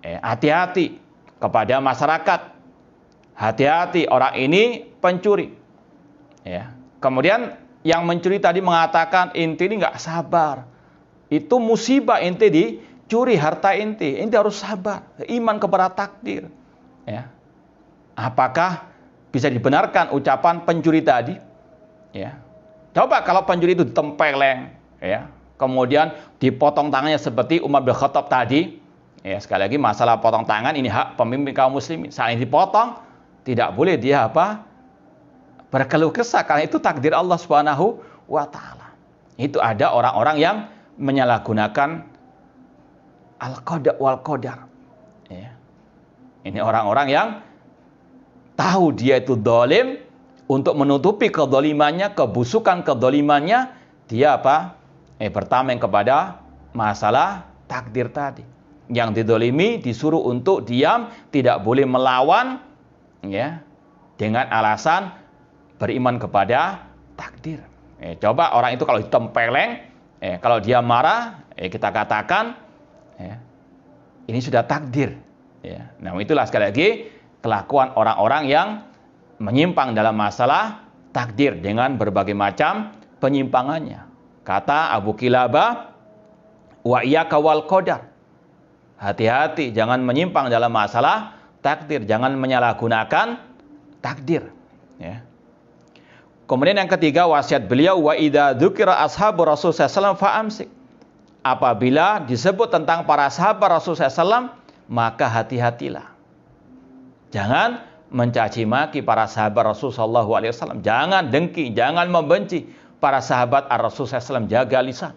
hati-hati kepada masyarakat, hati-hati orang ini pencuri. Kemudian yang mencuri tadi mengatakan, inti ini nggak sabar. Itu musibah ente dicuri harta ente. Ente harus sabar, iman kepada takdir. Apakah bisa dibenarkan ucapan pencuri tadi? Coba kalau pencuri itu ditempeleng, kemudian dipotong tangannya seperti Umar bin Khattab tadi. Sekali lagi masalah potong tangan ini hak pemimpin kaum muslimin. Saat ini dipotong, tidak boleh dia berkeluh kesah, karena itu takdir Allah Subhanahu wa taala. Itu ada orang-orang yang menyalahgunakan al-qada wal qadar. Ini orang-orang yang tahu dia itu zalim, untuk menutupi kedzalimannya, kebusukan kedzalimannya, dia bertameng kepada masalah takdir tadi. Yang dizalimi disuruh untuk diam, tidak boleh melawan, dengan alasan beriman kepada takdir. Coba orang itu kalau ditempeleng, kalau dia marah, kita katakan ini sudah takdir. Nah, itulah sekali lagi kelakuan orang-orang yang menyimpang dalam masalah takdir dengan berbagai macam penyimpangannya. Kata Abu Kilabah, wa iyyaka wal qadar. Hati-hati, jangan menyimpang dalam masalah takdir, jangan menyalahgunakan takdir. Kemudian yang ketiga, wasiat beliau, wa idza dzukira ashabu Rasul sallallahu alaihi wasallam fa'amsik. Apabila disebut tentang para sahabat Rasul sallallahu alaihi wasallam, maka hati-hatilah. Jangan mencaci maki para sahabat Rasulullah SAW. Jangan dengki, jangan membenci para sahabat Rasulullah SAW. Jaga lisan.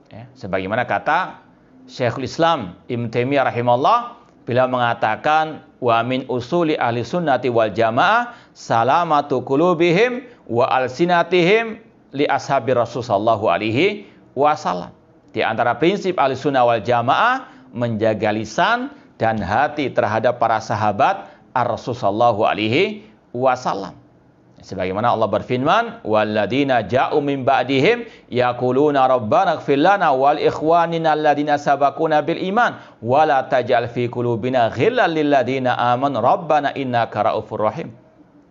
Ya, sebagaimana kata Syekhul Islam Ibnu Taimiyah rahimahullah, bila mengatakan wa min usuli ahli sunnati wal jamaah salamatu qulubihim wa alsinatihim li ashabi Rasul sallallahu alaihi wasallam. Di antara prinsip ahli sunnah wal jamaah menjaga lisan dan hati terhadap para sahabat Rasul sallallahu alaihi wasallam. Sebagaimana Allah berfirman, walladzina ja'u min ba'dihim yaquluna rabbana ighfir lana wal ikhwanina alladzina sabaquna bil iman wa la taj'al fi qulubina ghillan lil ladzina amanu rabbana innaka ra'ufur rahim.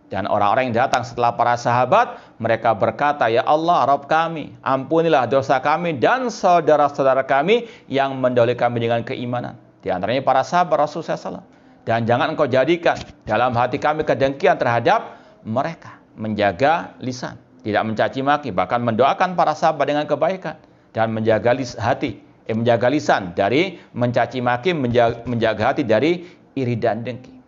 Dan orang-orang yang datang setelah para sahabat, mereka berkata, ya Allah, Rabb kami, ampunilah dosa kami dan saudara-saudara kami yang mendahului kami dengan keimanan. Di antaranya para sahabat Rasulullah SAW. Dan jangan engkau jadikan dalam hati kami kedengkian terhadap mereka. Menjaga lisan, tidak mencaci maki, bahkan mendoakan para sahabat dengan kebaikan. Dan menjaga menjaga lisan dari mencaci maki, menjaga hati dari iri dan dengki.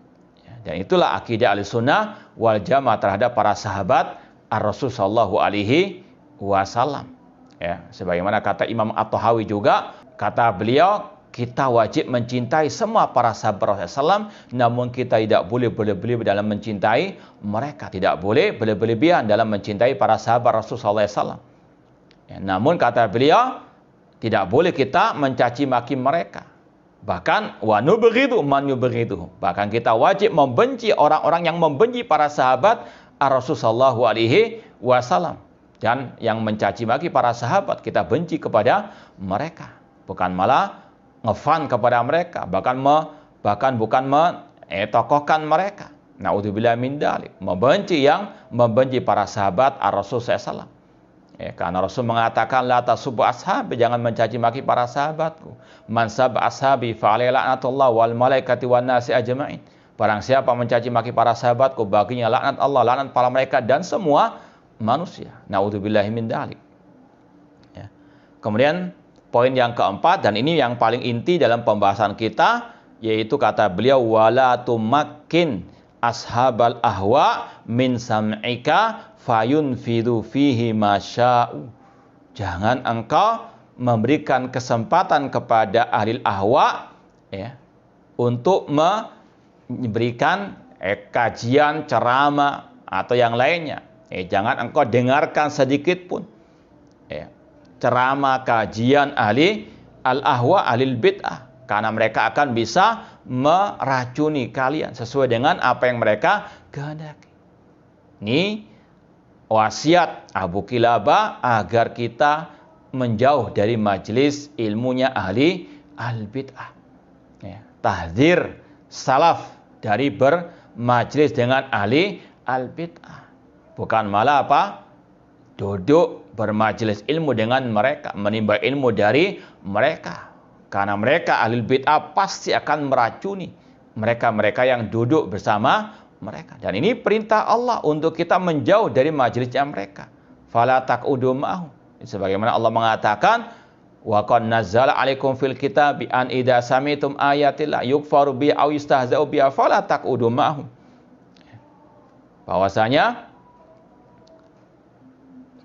Dan itulah akidah Ahlussunnah wal Jamaah terhadap para sahabat Ar-Rasul sallallahu alaihi wasallam. Ya, sebagaimana kata Imam At-Tahawi juga, kata beliau, kita wajib mencintai semua para sahabat Rasulullah SAW, namun kita tidak boleh berlebihan dalam mencintai mereka. Tidak boleh berlebihan dalam mencintai para sahabat Rasulullah SAW. Ya, namun kata beliau, tidak boleh kita mencaci maki mereka. Bahkan wa nubghidu man yubghiduhum. Bahkan kita wajib membenci orang-orang yang membenci para sahabat Rasulullah SAW. Dan yang mencaci maki para sahabat kita benci kepada mereka, bukan malah ngefan kepada mereka, bahkan bukan tokohkan mereka. Naudzubillah min dzalik. Membenci para sahabat Rasul SAW. Ya, karena Rasul mengatakan la tasubbu ashabi, jangan mencaci maki para sahabatku. Man sabba ashabi fa alaihi la'natullah wal malaikati wan nasi ajma'in. Barang siapa mencaci maki para sahabatku, baginya laknat Allah, laknat para malaikat dan semua manusia. Naudzubillah min dzalik. Ya. Kemudian poin yang keempat, dan ini yang paling inti dalam pembahasan kita, yaitu kata beliau, wala tumakkin ashabal ahwa min sam'ika fayunfidu fihi masya'u. Jangan engkau memberikan kesempatan kepada ahli ahwa, ya, untuk memberikan kajian, ceramah atau yang lainnya. Jangan engkau dengarkan sedikit pun, ya, ceramah, kajian ahli al-ahwa, ahli bid'ah, karena mereka akan bisa meracuni kalian sesuai dengan apa yang mereka kehendaki. Ini wasiat Abu Qilabah agar kita menjauh dari majelis ilmunya ahli al-bid'ah. Ya, tahdzir salaf dari bermajelis dengan ahli al-bid'ah. Bukan malah duduk bermajelis ilmu dengan mereka, menimba ilmu dari mereka. Karena mereka ahli bid'ah pasti akan meracuni mereka-mereka yang duduk bersama mereka. Dan ini perintah Allah untuk kita menjauh dari majelisnya mereka. Fala taq'udu ma'ahum. Sebagaimana Allah mengatakan, wa qad nazzala 'alaikum fil kitabi an idza sami'tum ayatillah yukfaru bi aw yustahza'u bi fala taq'udu ma'ahum. Bahwasanya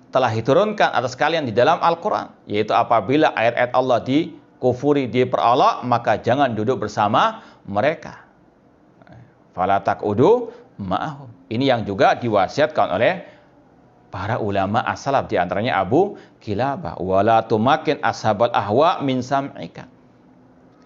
telah diturunkan atas kalian di dalam Al-Quran, yaitu apabila ayat-ayat Allah dikufuri, diperolok, maka jangan duduk bersama mereka. Fala taq'udu ma'ahum. Ini yang juga diwasiatkan oleh para ulama as-salaf, di antaranya Abu Qilabah, wala tumakin ashabal ahwa min sam'ika.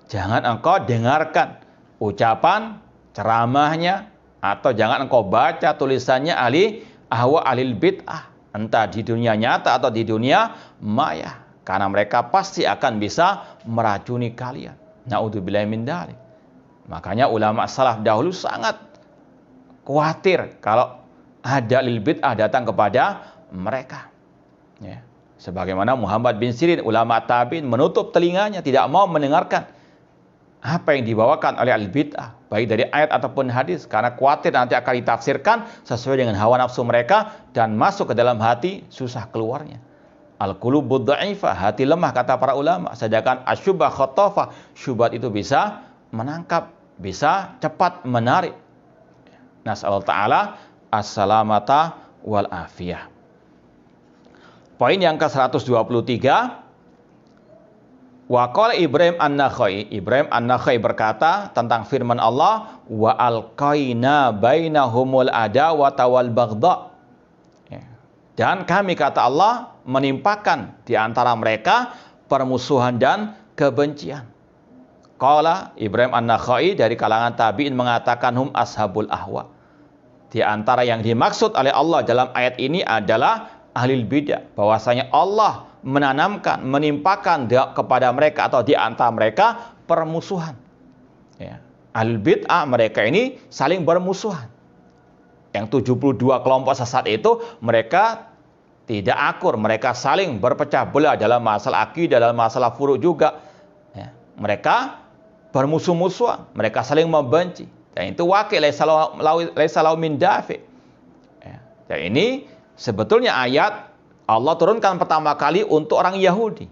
Jangan engkau dengarkan ucapan, ceramahnya, atau jangan engkau baca tulisannya ahli ahwa, ahli bid'ah, entah di dunia nyata atau di dunia maya, karena mereka pasti akan bisa meracuni kalian. Naudzubillah min dzalik. Makanya ulama salaf dahulu sangat khawatir kalau ada ahli bid'ah datang kepada mereka. Ya. Sebagaimana Muhammad bin Sirin, ulama tabi'in, menutup telinganya, tidak mau mendengarkan apa yang dibawakan oleh ahli bid'ah, baik dari ayat ataupun hadis, karena khawatir nanti akan ditafsirkan sesuai dengan hawa nafsu mereka dan masuk ke dalam hati, susah keluarnya. Al-qulubud dha'ifah, hati lemah kata para ulama, sedangkan asyubah khotofah, syubhat itu bisa menangkap, bisa cepat menarik. Nas'alullah ta'ala as-salamata wal afiyah. Poin yang ke-123, wa qala Ibrahim An-Nakhai berkata tentang firman Allah, wa alqaina bainahumul adawata wal baghdha. Dan kami, kata Allah, menimpakan di antara mereka permusuhan dan kebencian. Qala Ibrahim An-Nakhai dari kalangan tabi'in mengatakan hum ashabul ahwa. Di antara yang dimaksud oleh Allah dalam ayat ini adalah ahli bidah, bahwasanya Allah menanamkan, menimpakan kepada mereka atau di antara mereka permusuhan. Ya. Ahli bid'ah mereka ini saling bermusuhan. Yang 72 kelompok sesat itu mereka tidak akur, mereka saling berpecah belah dalam masalah akidah, dalam masalah furu' juga. Ya. Mereka bermusuh-musuhan, mereka saling membenci. Dan itu wakil laisa lau min dafi. Ya. Dan ini sebetulnya ayat Allah turunkan pertama kali untuk orang Yahudi.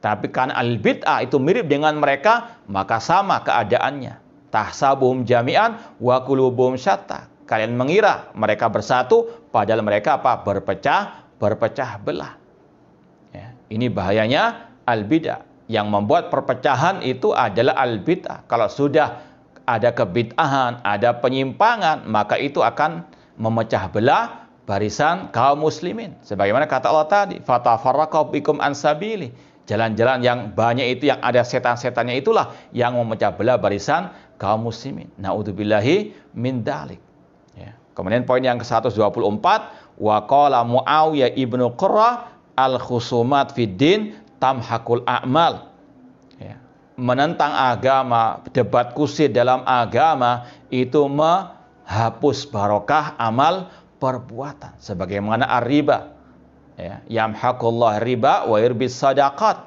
Tapi karena al-bid'ah itu mirip dengan mereka, maka sama keadaannya. Tahsabuhum jami'an wa qulubuhum syatta. Kalian mengira mereka bersatu, padahal mereka apa? Berpecah belah. Ya. Ini bahayanya al-bid'ah. Yang membuat perpecahan itu adalah al-bid'ah. Kalau sudah ada kebid'ahan, ada penyimpangan, maka itu akan memecah belah barisan kaum muslimin. Sebagaimana kata Allah tadi, fatafarraqu bikum an sabili. Jalan-jalan yang banyak itu, yang ada setan-setannya, itulah yang memecah belah barisan kaum muslimin. Naudzubillahi min dalik. Ya. Kemudian poin yang ke-124, wa qala Muawiyah ibnu Qurrah al-khusumat fid din tamhaqul a'mal. Ya. Menentang agama, debat kusir dalam agama itu menghapus barokah amal perbuatan. Sebagaimana ar-riba. Ya, yamhaqullah riba wa yurbis sadaqat.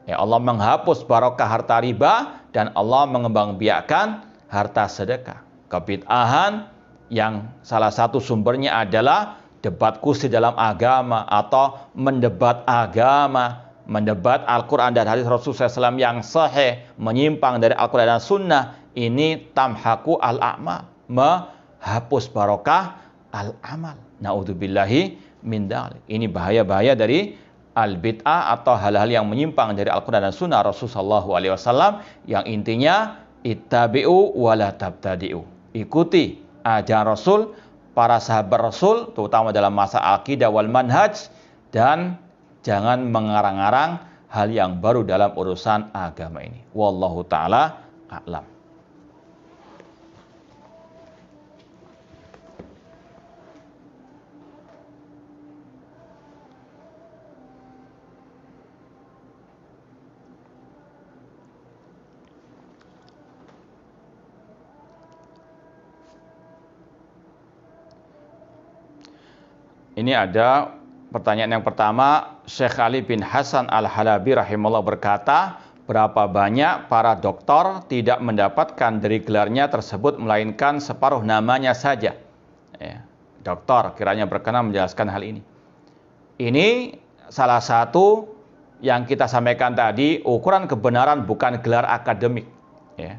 Ya, Allah menghapus barokah harta riba dan Allah mengembangbiakkan harta sedekah. Kebid'ahan yang salah satu sumbernya adalah debat kusir dalam agama atau mendebat agama, mendebat Al-Quran dan hadis Rasulullah SAW yang sahih, menyimpang dari Al-Quran dan Sunnah. Ini tamhaku al-a'mal, menghapus barokah al-amal. Naudzubillahi min dzalik. Ini bahaya-bahaya dari al-bid'ah atau hal-hal yang menyimpang dari Al-Quran dan Sunnah Rasulullah SAW, yang intinya ittabi'u wa la tabtadi'u. Ikuti ajaran Rasul, para sahabat Rasul, terutama dalam masa akidah wal manhaj, dan jangan mengarang-arang hal yang baru dalam urusan agama ini. Wallahu ta'ala a'lam. Ini ada pertanyaan yang pertama, Syekh Ali bin Hasan Al-Halabi rahimahullah berkata, berapa banyak para doktor tidak mendapatkan dari gelarnya tersebut melainkan separuh namanya saja. Ya, doktor kiranya berkenan menjelaskan hal ini. Ini salah satu yang kita sampaikan tadi, ukuran kebenaran bukan gelar akademik. Ya.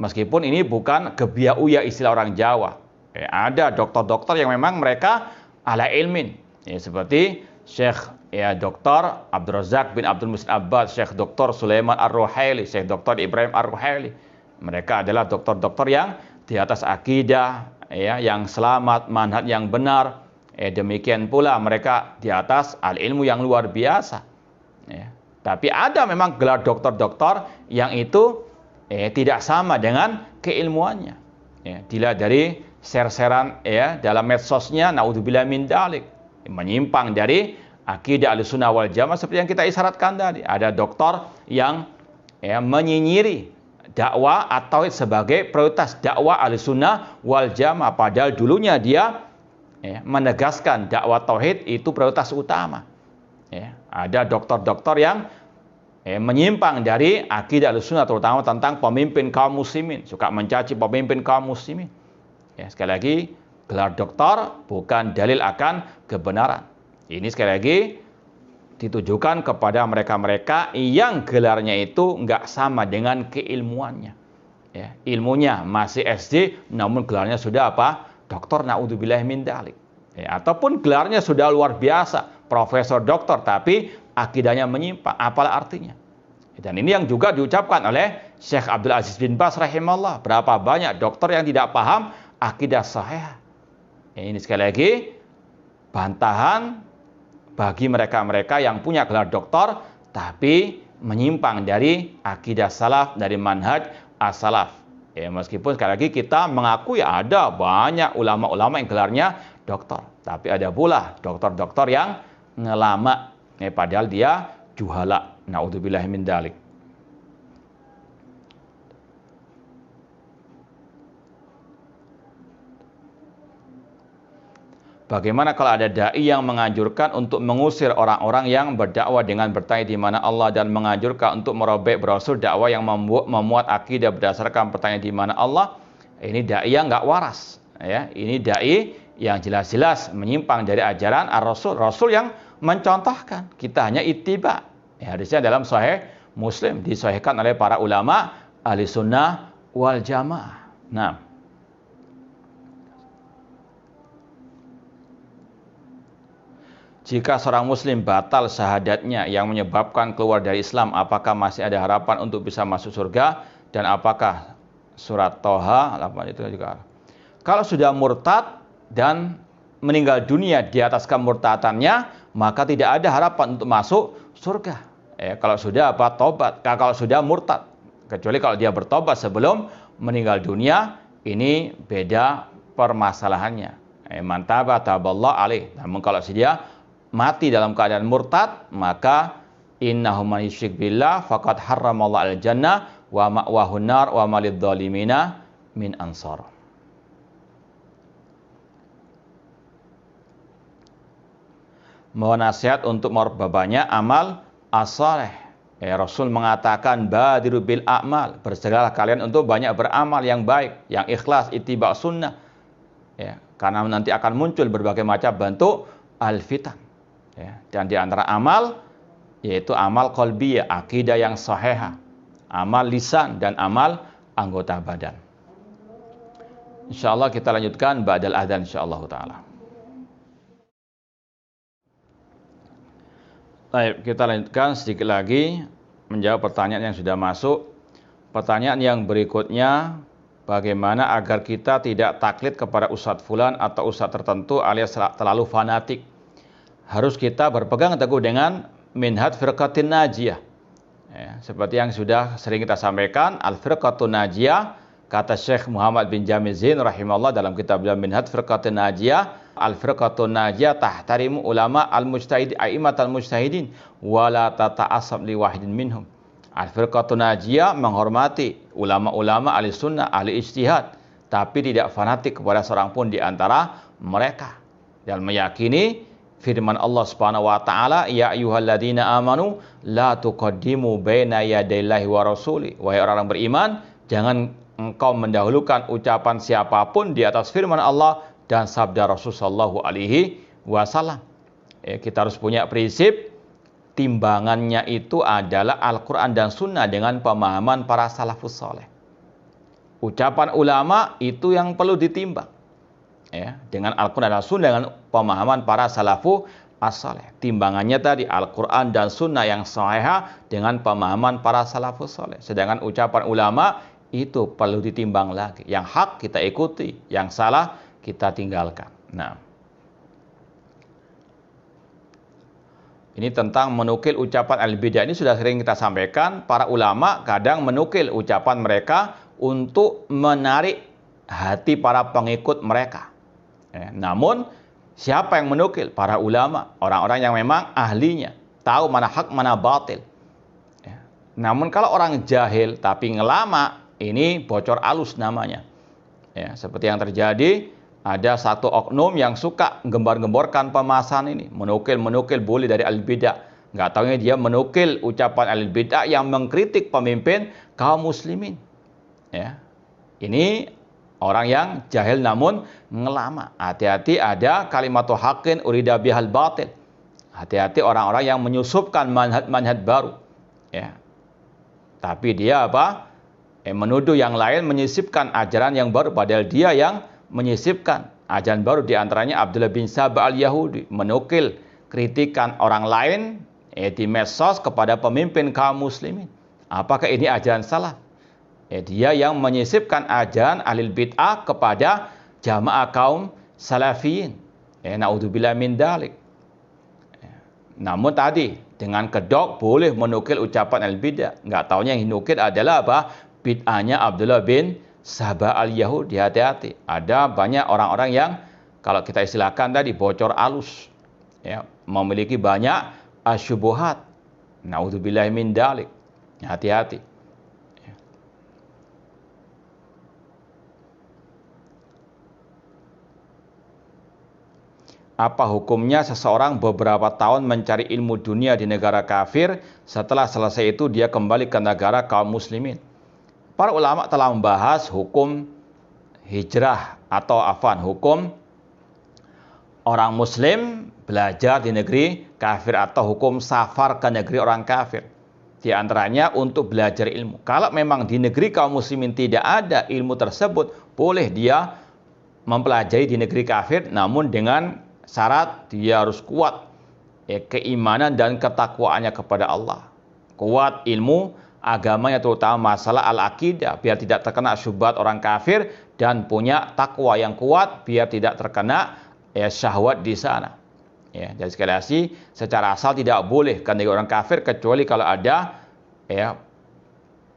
Meskipun ini bukan gebiauya istilah orang Jawa. Ya, ada dokter-dokter yang memang mereka ala ilmin, ya, seperti Syekh Dr. Abdul Razak bin Abdul Muhsin Abbad, Syekh Dr. Sulaiman Ar-Ruhaili, Syekh Dr. Ibrahim Ar-Ruhaili. Mereka adalah dokter-dokter yang di atas akidah, ya, yang selamat, manhaj yang benar. Demikian pula mereka di atas al-ilmu yang luar biasa. Ya. Tapi ada memang gelar dokter-dokter yang itu tidak sama dengan keilmuannya. Ya, dilihat dari share-sharean dalam medsosnya, naudzubillah min dalik, menyimpang dari akidah Ahlussunnah wal Jamaah seperti yang kita isyaratkan tadi. Ada dokter yang menyinyiri dakwah atau sebagai prioritas dakwah Ahlussunnah wal Jamaah, padahal dulunya dia menegaskan dakwah tauhid itu prioritas utama. Ya, ada dokter-dokter yang menyimpang dari akidah Ahlussunnah, terutama tentang pemimpin kaum muslimin, suka mencaci pemimpin kaum muslimin. Ya, sekali lagi, gelar doktor bukan dalil akan kebenaran. Ini sekali lagi ditujukan kepada mereka-mereka yang gelarnya itu nggak sama dengan keilmuannya. Ya, ilmunya masih SD, namun gelarnya sudah apa? Doktor, naudzubillah min dzalik. Ya, ataupun gelarnya sudah luar biasa, profesor doktor, tapi akidahnya menyimpang. Apalah artinya? Dan ini yang juga diucapkan oleh Syekh Abdul Aziz bin Baz rahimahullah. Berapa banyak dokter yang tidak paham akidah sahih. Ini sekali lagi bantahan bagi mereka-mereka yang punya gelar doktor tapi menyimpang dari akidah salaf, dari manhaj as-salaf. Ya, meskipun sekali lagi kita mengakui ada banyak ulama-ulama yang gelarnya doktor, tapi ada pula dokter-dokter yang ngelama, padahal dia juhala. Naudzubillah min dzalik. Bagaimana kalau ada dai yang menganjurkan untuk mengusir orang-orang yang berdakwah dengan bertanya di mana Allah, dan menganjurkan untuk merobek brosur dakwah yang memuat akidah berdasarkan pertanyaan di mana Allah? Ini dai yang nggak waras, ya. Ini dai yang jelas-jelas menyimpang dari ajaran ar-Rasul, Rasul yang mencontohkan. Kita hanya ittiba. Ya, hadisnya dalam Sahih Muslim, disahihkan oleh para ulama ahli sunnah wal jamaah. Nah, jika seorang muslim batal syahadatnya yang menyebabkan keluar dari Islam, apakah masih ada harapan untuk bisa masuk surga? Dan apakah surat Toha 8 itu juga? Kalau sudah murtad dan meninggal dunia di atas kemurtadannya, maka tidak ada harapan untuk masuk surga. Kalau sudah tobat, kalau sudah murtad, kecuali kalau dia bertobat sebelum meninggal dunia, ini beda permasalahannya. Man taba taballahu alaih. Namun kalau dia mati dalam keadaan murtad, maka innahu man yusyrik billah faqad harramallahu al-jannah wa ma'wahun nar wa malidh dhalimina min ansar. Mohon nasihat untuk memperbanyak amal as-saleh. Rasul mengatakan badiru bil a'mal, bersegeralah kalian untuk banyak beramal yang baik, yang ikhlas, ittiba sunnah. Ya, karena nanti akan muncul berbagai macam bentuk al-fitan. Ya, dan di antara amal yaitu amal qalbiyah, akidah yang sahihah, amal lisan dan amal anggota badan. Insyaallah kita lanjutkan ba'dal adzan insyaallah taala. Baik, kita lanjutkan sedikit lagi menjawab pertanyaan yang sudah masuk. Pertanyaan yang berikutnya, bagaimana agar kita tidak taklid kepada ustadz fulan atau ustadz tertentu alias terlalu fanatik? Harus kita berpegang teguh dengan minhaj firqatin najiyah. Ya, seperti yang sudah sering kita sampaikan, al-firqatun najiyah, kata Syekh Muhammad bin Jamil Zain rahimahullah dalam kitab minhaj firqatin najiyah, al-firqatun najiyah tahtarimu ulama al-mujtahid a'immat al-mujtahidin wala tata'asab li wahidin minhum. Al-firqatun najiyah menghormati ulama-ulama ahli sunnah, ahli ijtihad, tapi tidak fanatik kepada seorang pun di antara mereka, dan meyakini firman Allah Subhanahu wa taala, ya ayyuhalladzina amanu la tuqaddimu baina yadayillahi wa rasuli. Wahai orang beriman, jangan engkau mendahulukan ucapan siapapun di atas firman Allah dan sabda Rasul sallallahu alaihi wasallam. Kita harus punya prinsip timbangannya itu adalah Al-Qur'an dan Sunnah dengan pemahaman para salafus saleh. Ucapan ulama itu yang perlu ditimbang. Ya, dengan Al-Quran dan Sunnah, dengan pemahaman para salafu as-saleh. Timbangannya tadi Al-Quran dan Sunnah yang sahih dengan pemahaman para salafus saleh. Sedangkan ucapan ulama itu perlu ditimbang lagi. Yang hak kita ikuti, yang salah kita tinggalkan. Nah, ini tentang menukil ucapan al-bidah. Ini sudah sering kita sampaikan. Para ulama kadang menukil ucapan mereka untuk menarik hati para pengikut mereka. Namun siapa yang menukil? Para ulama, orang-orang yang memang ahlinya, tahu mana hak mana batil. Namun kalau orang jahil tapi ngelama, ini bocor alus namanya. Seperti yang terjadi, ada satu oknum yang suka gembar-gemborkan pemasaran ini, menukil boleh dari al-bidah. Nggak tahunya dia menukil ucapan al-bidah yang mengkritik pemimpin kaum muslimin. Ini orang yang jahil namun ngelama. Hati-hati, ada kalimatu haqqin urida bihal batil. Hati-hati orang-orang yang menyusupkan manhaj baru. Tapi dia menuduh yang lain menyisipkan ajaran yang baru, padahal dia yang menyisipkan ajaran baru. Di antaranya Abdullah bin Saba al-Yahudi menukil kritikan orang lain di medsos kepada pemimpin kaum muslimin. Apakah ini ajaran salah? Dia yang menyisipkan ajaran ahlul bid'ah kepada jamaah kaum salafiyin. Naudzubillah min dalik. Namun tadi dengan kedok boleh menukil ucapan al-bid'ah. Enggak taunya yang dinukil adalah apa? Bid'ahnya Abdullah bin Saba al-Yahudi. Hati-hati. Ada banyak orang-orang yang kalau kita istilahkan tadi bocor alus. Memiliki banyak asyubuhat. Naudzubillah min dalik. Hati-hati. Apa hukumnya seseorang beberapa tahun mencari ilmu dunia di negara kafir, setelah selesai itu dia kembali ke negara kaum muslimin? Para ulama telah membahas hukum hijrah atau hukum orang muslim belajar di negeri kafir atau hukum safar ke negeri orang kafir. Di antaranya untuk belajar ilmu. Kalau memang di negeri kaum muslimin tidak ada ilmu tersebut, boleh dia mempelajari di negeri kafir, namun dengan syarat dia harus kuat keimanan dan ketakwaannya kepada Allah. Kuat ilmu agamanya, terutama masalah al-aqidah, biar tidak terkena syubhat orang kafir, dan punya takwa yang kuat biar tidak terkena syahwat di sana. Jadi sekali lagi, secara asal tidak boleh ke negeri orang kafir kecuali kalau ada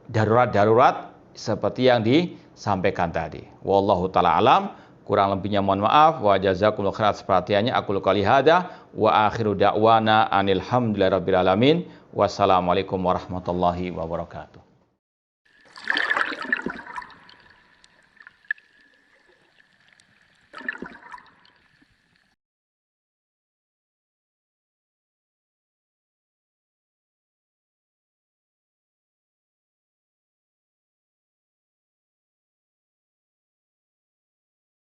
darurat-darurat seperti yang disampaikan tadi. Wallahu taala alam. Kurang lebihnya mohon maaf. Wa jazakumullahu khairan atas perhatiannya. Aku qouli hadza wa akhiru da'wana anil hamdulillahi rabbil alamin. Wassalamualaikum warahmatullahi wabarakatuh.